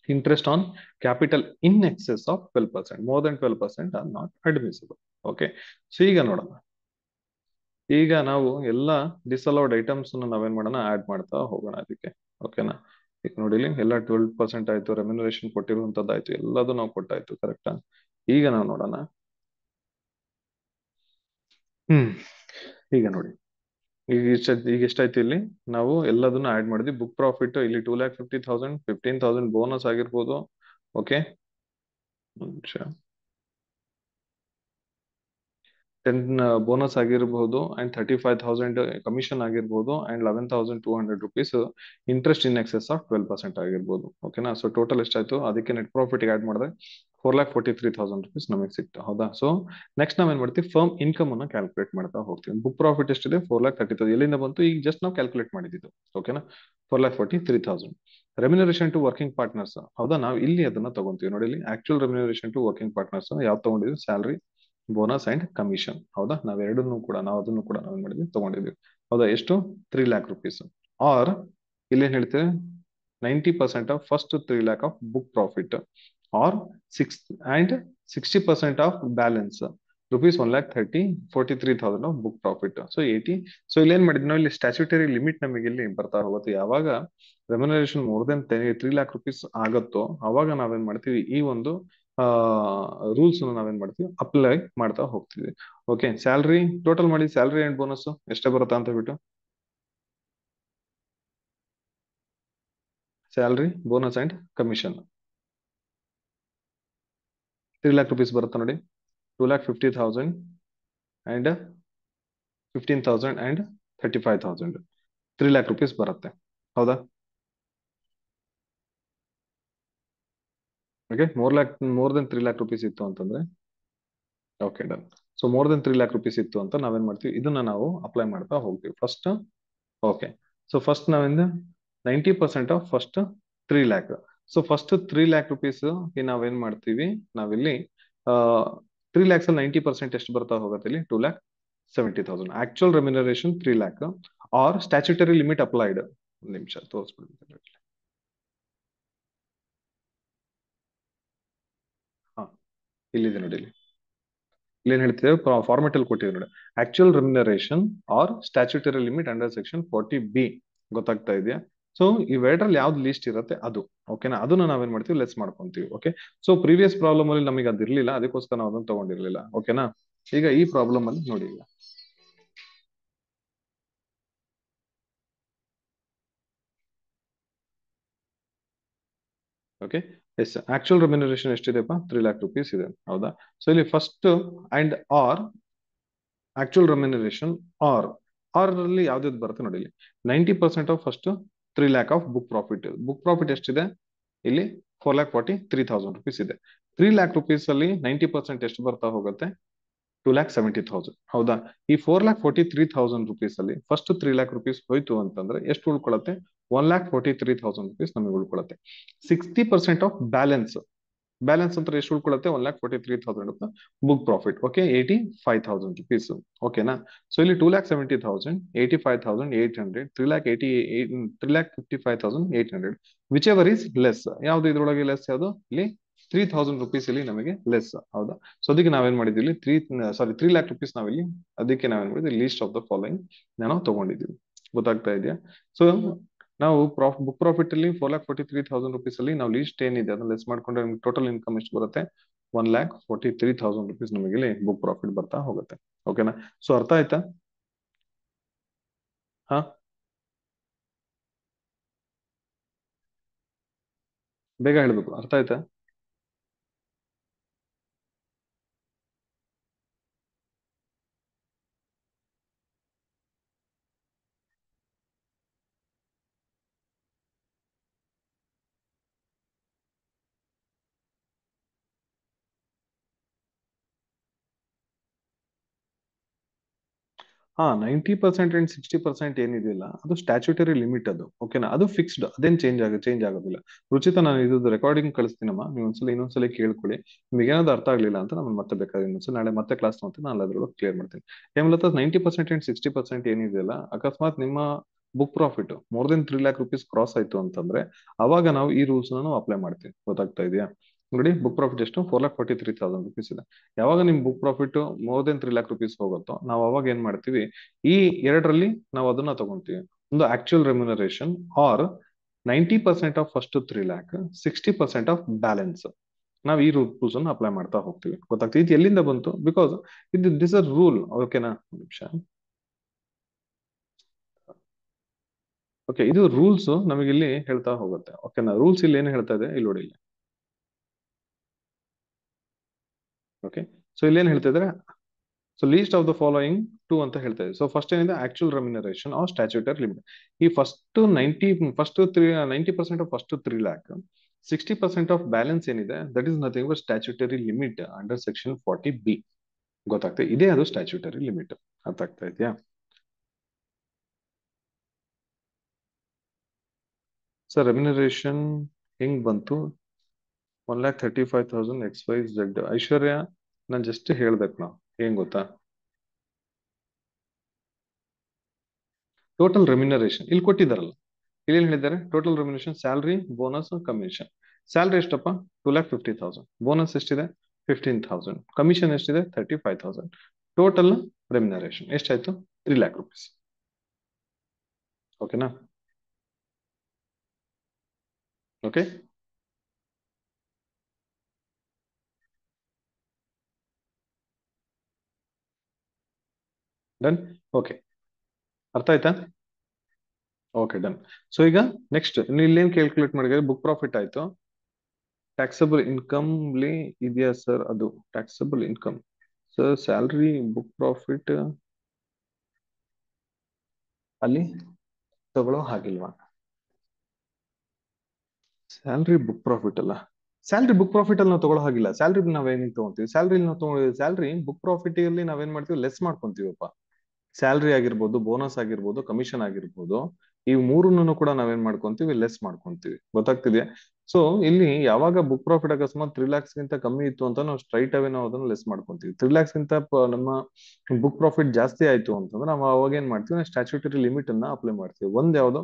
Interest on capital in excess of 12% more than 12% are not admissible. Okay so ಈಗ ನೋಡೋಣ ಈಗ ನಾವು ಎಲ್ಲ ಡಿಸಲೌಡ್ ಐಟಮ್ಸ್ ನಾವೇನ್ ಮಾಡೋಣ ಆಡ್ ಮಾಡ್ತಾ ಹೋಗೋಣ ಅದಕ್ಕೆ ಓಕೆನಾ. ಈಗ ನೋಡಿ ಎಲ್ಲ 12% ಆಯ್ತು ರೆಮ್ಯುನರೇಷನ್ ಕೊಟ್ಟಿರುವಂತದ್ದಾಯ್ತು ಎಲ್ಲದೂ ನಾವು ಕೊಟ್ಟಾಯ್ತು ಕರೆಕ್ಟಾ. ಈಗ ನಾವು ನೋಡೋಣ ಈಗ ನೋಡಿ ಈಗ ಎಷ್ಟಾಯ್ತು ಇಲ್ಲಿ ನಾವು ಎಲ್ಲದನ್ನ ಆಡ್ ಮಾಡಿದ್ವಿ ಬುಕ್ ಪ್ರಾಫಿಟ್ ಇಲ್ಲಿ 2,50,000 15,000 ಬೋನಸ್ ಆಗಿರ್ಬೋದು ಓಕೆ 10 ಬೋನಸ್ ಆಗಿರಬಹುದು ಅಂಡ್ 35,000 ಕಮಿಷನ್ ಆಗಿರ್ಬೋದು and 11,200 rupees interest in excess of 12% ಆಗಿರ್ಬೋದು ಓಕೆನಾ. ಸೊ ಟೋಟಲ್ ಎಷ್ಟಾಯ್ತು ಅದಕ್ಕೆ ನೆಟ್ ಪ್ರಾಫಿಟ್ ಆಡ್ ಮಾಡಿದ್ರೆ 4,43,000 rupees ನಮಗೆ ಸಿಕ್ತು ಹೌದಾ. ಸೊ ನೆಕ್ಸ್ಟ್ ನಾವೇನ್ ಮಾಡ್ತೀವಿ ಫರ್ಮ್ ಇನ್ಕಮ್ ಅನ್ನ ಕ್ಯಾಲ್ಕುಲೇಟ್ ಮಾಡ್ತಾ ಹೋಗ್ತೀವಿ. ಬುಕ್ ಪ್ರಾಫಿಟ್ ಎಷ್ಟಿದೆ 4,30,000 ಎಲ್ಲಿಂದ ಬಂತು ಈಗ ಜಸ್ಟ್ ನಾವು ಕ್ಯಾಲ್ಕುಲೇಟ್ ಮಾಡಿದ್ದು ಓಕೆನಾ 4,43,000. ರೆಮ್ಯುನರೇಷನ್ ಟು ವರ್ಕಿಂಗ್ ಪಾರ್ಟ್ನರ್ಸ್ ಹೌದಾ ನಾವು ಇಲ್ಲಿ ಅದನ್ನ ತಗೊಂತೀವಿ ನೋಡಿ ಇಲ್ಲಿ actual remuneration to working partners ಯಾವ್ದು ತಗೊಂಡಿದ್ವಿ ಸ್ಯಾಲರಿ ಬೋನಸ್ ಅಂಡ್ ಕಮಿಷನ್ ಹೌದಾ ನಾವೆರಡನ್ನು ಕೂಡ ನಾವು ಅದನ್ನು ಕೂಡ ನಾವೇನ್ ಮಾಡಿದ್ವಿ ತಗೊಂಡಿದ್ವಿ ಹೌದಾ ಎಷ್ಟು 3,00,000 rupees ಆರ್ ಇಲ್ಲೇನ್ ಹೇಳ್ತೇವೆ 90% of first 3,00,000 of book profit R 60% of balance rupees 1,43,000 of book profit. So 80. So ಇಲ್ಲಿ ಏನ್ ಮಾಡಿದ್ವಿ ನಾವು, ಇಲ್ಲಿ ಸ್ಟ್ಯಾಚ್ಯೂಟರಿ ಲಿಮಿಟ್ ನಮಗೆ ಇಲ್ಲಿ ಬರ್ತಾ ಹೋಗುತ್ತೆ. ಯಾವಾಗ remuneration more than 3 lakh rupees ಆಗುತ್ತೋ ಅವಾಗ ನಾವೇನ್ ಮಾಡ್ತೀವಿ, ಈ ಒಂದು ರೂಲ್ಸ್ ನಾವೇನ್ ಮಾಡ್ತೀವಿ, ಅಪ್ಲೈ ಮಾಡ್ತಾ ಹೋಗ್ತೀವಿ. ಓಕೆ, ಸ್ಯಾಲ್ರಿ ಟೋಟಲ್ ಮಾಡಿ, ಸ್ಯಾಲ್ರಿ ಅಂಡ್ ಬೋನಸ್ ಎಷ್ಟೇ ಬರುತ್ತಾ ಅಂತ ಬಿಟ್ಟು, salary bonus and commission 3 lakh rupees ಬರುತ್ತಾ ನೋಡಿ. 2,50,000 ಅಂಡ್ 15,000 ಅಂಡ್ 35,000, 3 lakh rupees ಬರುತ್ತೆ. ಹೌದಾ? Okay, more than 3 lakh rupees ಇತ್ತು ಅಂತಂದ್ರೆ, okay done. So more than 3 lakh rupees ಇತ್ತು ಅಂತ ನಾವೇನ್ ಮಾಡ್ತೀವಿ, ಇದನ್ನ ನಾವು ಅಪ್ಲೈ ಮಾಡ್ತಾ ಹೋಗ್ತೀವಿ ಫಸ್ಟ್. ಓಕೆ, ಸೊ ಫಸ್ಟ್ ನಾವಿಂದ 90% of first 3 lakh. So first 3 lakh rupees ನಾವೇನ್ ಮಾಡ್ತೀವಿ, ನಾವಿಲ್ಲಿ 3 lakhs ಅಲ್ಲಿ 90% ಎಷ್ಟು ಬರ್ತಾ ಹೋಗುತ್ತೆ ಇಲ್ಲಿ, 2,70,000. Actual remuneration 3 lakh or statutory limit applied. ಒಂದು ನಿಮಿಷ ತೋರಿಸ್ಬಿಡ್ತೀನಿ. ಹಾ, ಇಲ್ಲಿದೆ ನೋಡಿ. ಇಲ್ಲಿ ಏನ್ ಹೇಳ್ತಿದ್ದೇವೆ, ಫಾರ್ಮೆಟ್ ಅಲ್ಲಿ ಕೊಟ್ಟಿದೆ ನೋಡಿ, actual remuneration or statutory limit under section 40B. ಗೊತ್ತಾಗ್ತಾ ಇದೆಯಾ? ಸೊ ಇವೆರಡರಲ್ಲಿ ಯಾವ್ದು ಲೀಸ್ಟ್ ಇರುತ್ತೆ ಅದು. ಓಕೆನಾ? ಅದನ್ನ ನಾವೇನ್ ಮಾಡ್ತೀವಿ, ಲೆಸ್ ಮಾಡ್ಕೊಂತೀವಿ. ಓಕೆ, ಸೊ ಪ್ರೀವಿಯಸ್ ಪ್ರಾಬ್ಲಮ್ ಅಲ್ಲಿ ನಮಗೆ ಅದಿರ್ಲಿಲ್ಲ, ಅದಕ್ಕೋಸ್ಕರ ನಾವು ಅದನ್ನ ತಗೊಂಡಿರ್ಲಿಲ್ಲ. ಓಕೆನಾ? ಈಗ ಈ ಪ್ರಾಬ್ಲಮ್ ಅಲ್ಲಿ ನೋಡಿ. ಈಗ ಓಕೆ, ಎಸ್, ಆಕ್ಚುಯಲ್ ರೆಮ್ಯುನರೇಷನ್ ಎಷ್ಟಿದೆಪ್ಪ, 3 lakh rupees ಇದೆ. ಹೌದಾ? ಸೊ ಇಲ್ಲಿ first and or actual remuneration or ಅಲ್ಲಿ ಯಾವ್ದು ಬರುತ್ತೆ ನೋಡಿ. ಇಲ್ಲಿ 90% of first 3 lakh of book profit. Book profit ಎಷ್ಟಿದೆ ಇಲ್ಲಿ, 4,43,000 rupees ಇದೆ. 3 lakh rupees ಅಲ್ಲಿ 90% ಎಷ್ಟು ಬರ್ತಾ ಹೋಗುತ್ತೆ, 2,70,000. ಹೌದಾ? ಈ 4,43,000 rupees ಅಲ್ಲಿ ಫಸ್ಟ್ 3 lakh rupees ಹೋಯ್ತು ಅಂತಂದ್ರೆ ಎಷ್ಟು ಉಳ್ಕೊಳತ್ತೆ, 1,43,000 rupees ನಮಗೆ ಉಳ್ಕೊಳತ್ತೆ. 60% ಆಫ್ ಬ್ಯಾಲೆನ್ಸ್ ಅಂತ ಎಷ್ಟು ಉಳ್ಕೊಳತ್ತೆ, 1,43,000 ಬುಕ್ ಪ್ರಾಫಿಟ್. Okay, 85,000 rupees. ಓಕೆನಾ? ಸೊ ಇಲ್ಲಿ 2,70,000, 85,800, 3,55,800, ವಿಚ್ ಎವರ್ ಈಸ್ ಲೆಸ್. ಯಾವ್ದು ಇದ್ರೊಳಗೆ ಲೆಸ್, ಯಾವ್ದು ಇಲ್ಲಿ 3,000 rupees ಇಲ್ಲಿ ನಮಗೆ ಲೆಸ್. ಹೌದಾ? ಸೊ ಅದಕ್ಕೆ ನಾವೇನ್ ಮಾಡಿದ್ವಿ, 3 lakh rupees ನಾವಿಲ್ಲಿ, ಅದಕ್ಕೆ ನಾವೇನ್ ಮಾಡಿದ್ವಿ, ಲೀಸ್ಟ್ ಆಫ್ ದ ಫಾಲೋಯಿಂಗ್ ನಾವು ತಗೊಂಡಿದ್ದೀವಿ. ಗೊತ್ತಾಗ್ತಾ ಇದೆಯಾ? ಸೊ ನಾವು ಬುಕ್ ಪ್ರಾಫಿಟ್ ಅಲ್ಲಿ 4,43,000 rupees ಅಲ್ಲಿ ನಾವು ಲೀಸ್ಟ್ ಏನಿದೆ ಅದನ್ನ ಲೆಸ್ ಮಾಡ್ಕೊಂಡ್ರೆ ಟೋಟಲ್ ಇನ್ಕಮ್ ಎಷ್ಟು ಬರುತ್ತೆ, 1,43,000 rupees ನಮಗೆ ಇಲ್ಲಿ ಬುಕ್ ಪ್ರಾಫಿಟ್ ಬರ್ತಾ ಹೋಗುತ್ತೆ. ಓಕೆನಾ? ಸೊ ಅರ್ಥ ಆಯ್ತಾ? ಹಾ, ಬೇಗ ಹೇಳ್ಬೇಕು. ಅರ್ಥ ಆಯ್ತಾ? ಹಾ, 90% ಅಂಡ್ 60% ಏನಿದೆಯಲ್ಲ ಅದು ಸ್ಟ್ಯಾಚ್ಯೂಟರಿ ಲಿಮಿಟ್. ಅದು ಓಕೆನಾ? ಅದು ಫಿಕ್ಸ್ಡ್, ಅದೇನ್ ಚೇಂಜ್ ಆಗೋದಿಲ್ಲ. ರುಚಿತ, ನಾನು ಇದು ರೆಕಾರ್ಡಿಂಗ್ ಕಳಿಸ್ತೀನಮ್ಮ, ನೀವು ಇನ್ನೊಂದ್ಸಲ ಕೇಳ್ಕೊಳ್ಳಿ. ನಿಮ್ಗೆ ಏನಾದ್ರು ಅರ್ಥ ಆಗ್ಲಿಲ್ಲ ಅಂತ ನಾನು ಮತ್ತೆ ಬೇಕಾದ್ರೆ ಇನ್ನೊಂದ್ಸಲ ನಾಳೆ ಮತ್ತೆ ಕ್ಲಾಸ್ ಮಾಡ್ತೀನಿ, ನಾನು ಅದ್ರೊಳಗೆ ಕ್ಲಿಯರ್ ಮಾಡ್ತೀನಿ. ಹೇಮಲತಾ, 90% ಅಂಡ್ 60% ಏನಿದೆಯಲ್ಲ, ಅಕಸ್ಮಾತ್ ನಿಮ್ಮ book profit more than 3 lakh rupees cross ಆಯ್ತು ಅಂತಂದ್ರೆ ಅವಾಗ ನಾವು ಈ ರೂಲ್ಸ್ ನಾವು ಅಪ್ಲೈ ಮಾಡ್ತೀವಿ. ಗೊತ್ತಾಗ್ತಾ ಇದೆಯಾ? ನೋಡಿ, ಬುಕ್ ಪ್ರಾಫಿಟ್ ಎಷ್ಟು, 4,43,000 rupees ಇದೆ. ಯಾವಾಗ ನಿಮ್ book profit more than 3 lakh rupees ಹೋಗುತ್ತೋ ನಾವು ಅವಾಗ ಏನ್ ಮಾಡ್ತೀವಿ, ಈ ಎರಡರಲ್ಲಿ ನಾವು ಅದನ್ನ ತಗೊಂತೀವಿ. ಒಂದು actual remuneration or 90% of first 3 lakh, 60% of balance. ನಾವು ಈ ರೂಲ್ಸ್ ಅನ್ನು ಅಪ್ಲೈ ಮಾಡ್ತಾ ಹೋಗ್ತೀವಿ. ಗೊತ್ತಾಗ್ತದೆ ಇದು ಎಲ್ಲಿಂದ ಬಂತು, ಬಿಕಾಸ್ ಇದು ದಿಸ್ ಅ ರೂಲ್. ಓಕೆನಾ? ನಿಮಿಷ. ಓಕೆ, ಇದು ರೂಲ್ಸ್ ನಮಗೆ ಇಲ್ಲಿ ಹೇಳ್ತಾ ಹೋಗುತ್ತೆ. ಓಕೆನಾ? ರೂಲ್ಸ್ ಇಲ್ಲಿ ಏನು ಹೇಳ್ತಾ ಇದೆ ಇಲ್ಲಿ ನೋಡಿ. ಓಕೆ, ಸೊ ಇಲ್ಲಿ ಏನ್ ಹೇಳ್ತಾ ಇದ್ರೆ, so least of the following two ಅಂತ ಹೇಳ್ತಾ ಇದೆ. ಸೊ ಫಸ್ಟ್ ಏನಿದೆ, actual remuneration or statutory limit. ಈ ninety percent of first 3 lakh, 60% of balance ಏನಿದೆ, that is nothing but statutory limit under section 40B. ಗೊತ್ತಾಗ್ತದೆ, ಇದೇ ಅದು ಸ್ಟ್ಯಾಚ್ಯೂಟರಿ ಲಿಮಿಟ್. ಅರ್ಥ ಆಗ್ತಾ ಇದೆಯಾ? ಸರ್ ರೆಮ್ಯುನರೇಷನ್ ಹೆಂಗ್ ಬಂತು, 1,35,000 XYZ. ಐಶ್ವರ್ಯ, ನಾನು ಜಸ್ಟ್ ಹೇಳ್ಬೇಕು ನಾವು ಏನ್ ಗೊತ್ತಾ, ಟೋಟಲ್ ರೆಮ್ಯುನರೇಷನ್ ಇಲ್ಲಿ ಕೊಟ್ಟಿದ್ದಾರಲ್ಲ, ಇಲ್ಲಿ ಏನ್ ಹೇಳಿದ್ದಾರೆ, total remuneration salary bonus commission. Salary ಎಷ್ಟಪ್ಪ, 2,50,000. ಬೋನಸ್ ಎಷ್ಟಿದೆ, 15,000. ಕಮಿಷನ್ ಎಷ್ಟಿದೆ? 35,000. ಟೋಟಲ್ ರೆಮ್ಯುನರೇಷನ್ ಎಷ್ಟಾಯ್ತು? 3 lakh rupees. ಓಕೆನಾ? Okay, done. ಓಕೆ, ಅರ್ಥ ಆಯ್ತಾ? Okay, done. ಸೊ ಈಗ ನೆಕ್ಸ್ಟ್ ನೀವು ಇಲ್ಲೇನ್ ಕ್ಯಾಲ್ಕುಲೇಟ್ ಮಾಡಿದ್ರೆ ಬುಕ್ ಪ್ರಾಫಿಟ್ ಆಯ್ತು. ಟ್ಯಾಕ್ಸಬಲ್ ಇನ್ಕಮ್ ಇದೆಯಾ ಸರ್? ಅದು taxable income sir, salary book profit ಅಲ್ಲಿ ತಗೊಳ್ಳೋ ಹಾಗಿಲ್ವಾ? ಸ್ಯಾಲ್ರಿ ಬುಕ್ ಪ್ರಾಫಿಟ್ ಅಲ್ಲ, ಸ್ಯಾಲ್ರಿ ಬುಕ್ ಪ್ರಾಫಿಟ್ ಅಲ್ಲಿ ನಾವು ತಗೊಳ್ಳೋ ಹಾಗಿಲ್ಲ. ಸ್ಯಾಲ್ರಿ ನಾವೇನಿಗೆ ತಗೊಂತೀವಿ? ಸ್ಯಾಲ್ರಿ ಬುಕ್ ಪ್ರಾಫಿಟ್ ಅಲ್ಲಿ ನಾವೇನ್ ಮಾಡ್ತೀವಿ? ಲೆಸ್ ಮಾಡ್ಕೊಂತೀವಪ್ಪ. ಸ್ಯಾಲ್ರಿ ಆಗಿರ್ಬೋದು, ಬೋನಸ್ ಆಗಿರ್ಬೋದು, ಕಮಿಷನ್ ಆಗಿರ್ಬೋದು, ಈ ಮೂರನ್ನು ಕೂಡ ನಾವೇನ್ ಮಾಡ್ಕೊಂತೀವಿ? ಲೆಸ್ ಮಾಡ್ಕೊಂತೀವಿ. ಗೊತ್ತಾಗ್ತಿದ್ಯಾ? ಸೊ ಇಲ್ಲಿ ಯಾವಾಗ ಬುಕ್ ಪ್ರಾಫಿಟ್ ಅಕಸ್ಮಾತ್ 3 lakhs ಗಿಂತ ಕಮ್ಮಿ ಇತ್ತು ಅಂತ ನಾವು ಸ್ಟ್ರೈಟ್ ಅವೇ ನಾವು ಅದನ್ನ ಲೆಸ್ ಮಾಡ್ಕೊಂತೀವಿ. 3 lakhs ಗಿಂತ ನಮ್ಮ ಬುಕ್ ಪ್ರಾಫಿಟ್ ಜಾಸ್ತಿ ಆಯ್ತು ಅಂತಂದ್ರೆ ನಾವು ಅವಾಗ ಏನ್ ಮಾಡ್ತೀವಿ? ಸ್ಟ್ಯಾಚ್ಯೂಟರಿ ಲಿಮಿಟ್ ಅನ್ನ ಅಪ್ಲೈ ಮಾಡ್ತೀವಿ. ಒಂದ್ ಯಾವ್ದು?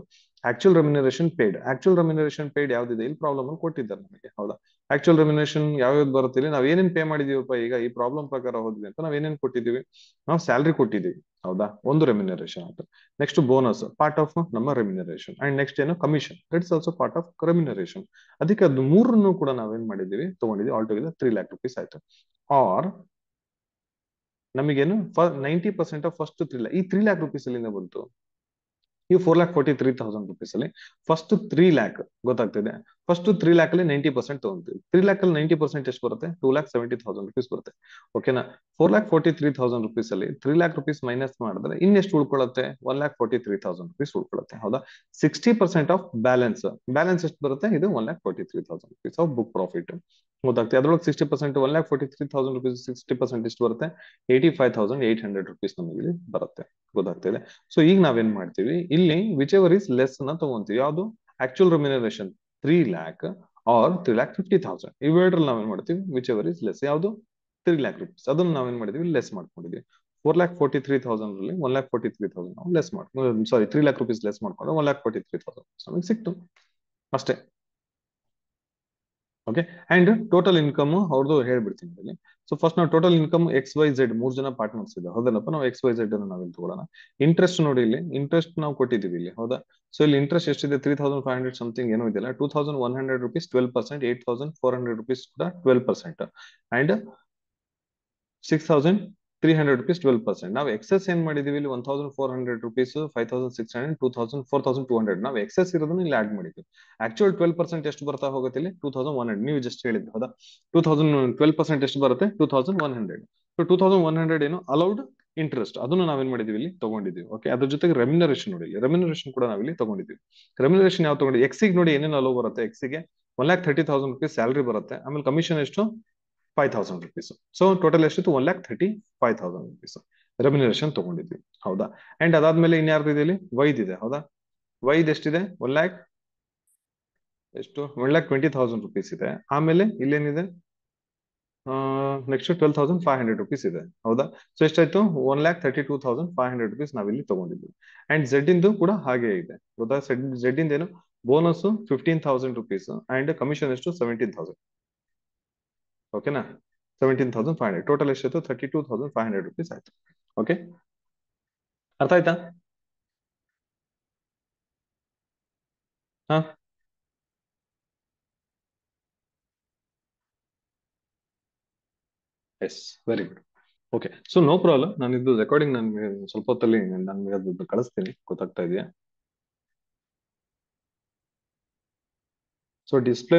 Actual remuneration paid. Actual remuneration paid ಯಾವ್ದಿದೆ ಇಲ್ಲಿ ಪ್ರಾಬ್ಲಮ್ ಅಲ್ಲಿ ಕೊಟ್ಟಿದ್ದಾರೆ ನಮಗೆ, ಹೌದಾ? ಆಕ್ಚುಯಲ್ ರೆಮ್ಯುನರೇಷನ್ ಯಾವ್ಯಾವ್ದು ಬರುತ್ತೆ ಇಲ್ಲಿ? ನಾವ್ ಏನೇನ್ ಪೇ ಮಾಡಿದೀವಪ್ಪ ಈಗ ಈ ಪ್ರಾಬ್ಲಮ್ ಪ್ರಕಾರ ಹೋದ್ವಿ ಅಂತ ನಾವ್ ಏನೇನ್ ಕೊಟ್ಟಿದೀವಿ? ನಾವು ಸ್ಯಾಲ್ರಿ ಕೊಟ್ಟಿದೀವಿ, ಹೌದಾ? ಒಂದು ರೆಮ್ಯುನರೇಷನ್ ಆಯ್ತು. ನೆಕ್ಸ್ಟ್ ಬೋನಸ್, ಪಾರ್ಟ್ ಆಫ್ ನಮ್ಮ ರೆಮ್ಯುನರೇಷನ್. ಅಂಡ್ ನೆಕ್ಸ್ಟ್ ಏನು? Commission, that's also part of remuneration. ಅದಕ್ಕೆ ಅದು ಮೂರನ್ನು ಕೂಡ ನಾವೇನ್ ಮಾಡಿದೀವಿ? ತಗೊಂಡಿದ್ವಿ. ಆಲ್ ಟುಗೆದರ್ 3 lakh rupees ಆಯ್ತು. ಆರ್ ನಮಗೇನು 90% ಆಫ್ ಫಸ್ಟ್ 3 lakh. ಈ 3 lakh rupees ಅಲ್ಲಿಂದ ಬಂತು ಈ 4,43,000 rupees ಅಲ್ಲಿ ಫಸ್ಟ್ 3 lakh ಗೊತ್ತಾಗ್ತಿದೆ. ಫಸ್ಟ್ 3 lakh ಅಲ್ಲಿ 90% ತಗೊಂತೀವಿ. 3 lakh ಅಲ್ಲಿ 90% ಎಷ್ಟು ಬರುತ್ತೆ? 2,70,000 rupees ಬರುತ್ತೆ. ಓಕೆನಾ? 4,43,000 rupees ಅಲ್ಲಿ 3 lakh rupees ಮೈನಸ್ ಮಾಡಿದ್ರೆ ಇನ್ನೆಷ್ಟು ಉಳ್ಕೊಳ್ಳುತ್ತೆ? 1,43,000 rupees ಉಳ್ಕೊಳ್ಳುತ್ತೆ, ಹೌದಾ? 60% ಆಫ್ ಬ್ಯಾಲೆನ್ಸ್. ಬ್ಯಾಲೆನ್ಸ್ ಎಷ್ಟು ಬರುತ್ತೆ? ಇದು 1,43,000 rupees ಆಫ್ ಬುಕ್ ಪ್ರಾಫಿಟ್. ಗೊತ್ತಾಗ್ತದೆ? ಅದ್ರೊಳಗೆ 60%, 1,43,000 rupees 60% ಎಷ್ಟು ಬರುತ್ತೆ? 85,800 rupees ನಮಗೆ ಬರುತ್ತೆ. ಗೊತ್ತಾಗ್ತಿದೆ? ಸೊ ಈಗ ನಾವೇನ್ ಮಾಡ್ತೀವಿ? ಇಲ್ಲಿ ವಿಚ್ ಎವರ್ ಇಸ್ ಲೆಸ್ ನ ತಗೊಂತೀವಿ. ಯಾವುದು? Actual remuneration 3 lakh or 3,50,000. ಇವೆರಡರಲ್ಲಿ ನಾವೇನ್ ಮಾಡ್ತೀವಿ? Whichever is less. ಯಾವುದು? 3 lakh rupees. ಅದನ್ನ ನಾವೇನ್ ಮಾಡಿದೀವಿ? ಲೆಸ್ ಮಾಡ್ಕೊಂಡಿದೀವಿ. 4,43,000 ಅಲ್ಲಿ 1,43,000 ನಾವು ಲೆಸ್ ಮಾಡ್ಕೊಂಡು, ಸಾರಿ, 3 lakh rupees ಲೆಸ್ ಮಾಡ್ಕೊಂಡು 1,43,000 ನಮಗೆ ಸಿಕ್ತು ಅಷ್ಟೇ. ಓಕೆ, ಅಂಡ್ ಟೋಟಲ್ ಇನ್ಕಮ್ ಅವ್ರದ್ದು ಹೇಳ್ಬಿಡ್ತೀನಿ ಇಲ್ಲಿ. ಸೊ ಫಸ್ಟ್ ನಾವು ಟೋಟಲ್ ಇನ್ಕಮ್ XYZ 3 ಜನ ಪಾರ್ಟ್ನರ್ಸ್ ಇದೆ, ಹೌದಲ್ಲಪ್ಪ? ನಾವು XYZ ಅನ್ನು ನಾವಿಲ್ಲಿ ತಗೊಳ್ಳೋಣ. ಇಂಟ್ರೆಸ್ಟ್ ನೋಡಿ, ಇಲ್ಲಿ ಇಂಟ್ರೆಸ್ಟ್ ನಾವು ಕೊಟ್ಟಿದ್ದೀವಿ ಇಲ್ಲಿ, ಹೌದಾ? ಸೊ ಇಲ್ಲಿ ಇಂಟ್ರೆಸ್ಟ್ ಎಷ್ಟಿದೆ? 3,500 ಸಮಥಿಂಗ್ ಏನೋ ಇದೆಯಲ್ಲ. 2,100 rupees 12%, 8,400 rupees ಕೂಡ 12%, ಅಂಡ್ 6,300 rupees 12%. ನಾವು ಎಕ್ಸೆಸ್ ಏನ್ ಮಾಡಿದೀವಿ ಇಲ್ಲಿ? 1,400 rupees, 5,600, 2,000, 4,200 ನಾವು ಎಕ್ಸೆಸ್ ಇರೋದನ್ನ ಇಲ್ಲಿ ಆಡ್ ಮಾಡಿದ್ವಿ. ಆಕ್ಚುಯಲ್ 12% ಎಷ್ಟು ಬರ್ತಾ ಹೋಗುತ್ತೆ ಇಲ್ಲಿ? 2,100. ನೀವು ಜಸ್ಟ್ ಹೇಳಿದ್ರಿ, ಹೌದಾ? 12% ಎಷ್ಟು ಬರುತ್ತೆ? 2,100. ಸೊ 2,100 ಏನು ಅಲೌಡ್ ಇಂಟ್ರೆಸ್ಟ್, ಅದನ್ನು ನಾವೇನ್ ಮಾಡಿದೀವಿ? ಇಲ್ಲಿ ತಗೊಂಡಿದೀವಿ. ಓಕೆ, ಅದ್ರ ಜೊತೆಗೆ ರೆಮ್ಯುನರೇಷನ್ ನೋಡಿ, ರೆಮ್ಯುನರೇಷನ್ ಕೂಡ ನಾವಿಲ್ಲಿ ತಗೊಂಡಿದೀವಿ. ರೆಮ್ಯುನರೇಷನ್ ಯಾವ ತಗೊಂಡಿದ್ವಿ? ಎಕ್ಸಿಗೆ ನೋಡಿ ಏನೇನು ಅಲೋ ಬರುತ್ತೆ. ಎಕ್ಸಿಗೆ 1,30,000 rupees ಸ್ಯಾಲರಿ ಬರುತ್ತೆ. ಆಮೇಲೆ ಕಮಿಷನ್ ಎಷ್ಟು? 5,000 rupees. ಸೊ ಟೋಟಲ್ ಎಷ್ಟಿತ್ತು? 1,35,000 rupees ರೆಮ್ಯುನರೇಷನ್ ತಗೊಂಡಿದ್ವಿ, ಹೌದಾ? ಅಂಡ್ ಅದಾದ್ಮೇಲೆ ಇನ್ಯಾರ್ದು ಇದೆ ಇಲ್ಲಿ? ವೈದ್ ಇದೆ, ಹೌದಾ? ವೈದ್ ಎಷ್ಟಿದೆ? 1,20,000 rupees ಇದೆ. ಆಮೇಲೆ ಇಲ್ಲೇನಿದೆ? ನೆಕ್ಸ್ಟ್ 12,500 rupees ಇದೆ, ಹೌದಾ? ಸೊ ಎಷ್ಟಾಯ್ತು? 1,32,500 rupees ನಾವಿಲ್ಲಿ ತಗೊಂಡಿದ್ವಿ. ಅಂಡ್ ಝೆಡ್ ಇಂದು ಕೂಡ ಹಾಗೆ ಇದೆ, ಗೊತ್ತಾ? ಝೆಡ್ ಇಂದ ಏನು? ಬೋನಸ್ 15,000 rupees ಅಂಡ್ ಕಮಿಷನ್ ಎಷ್ಟು? 17,000. ಓಕೆನಾ? 17,500. ಟೋಟಲ್ ಎಷ್ಟಾಯ್ತು? 32,500 rupees ಆಯ್ತು. ಓಕೆ, ಅರ್ಥ ಆಯ್ತಾ? ಹಾ, yes, very good. Okay, so no problem. ನಾನು ಇದು ರೆಕಾರ್ಡಿಂಗ್ ನನ್ಗೆ ಸ್ವಲ್ಪ ಹೊತ್ತಲ್ಲಿ ನಾನು ಅದು ಕಳಿಸ್ತೀನಿ. ಗೊತ್ತಾಗ್ತಾ ಇದೆಯಾ? So display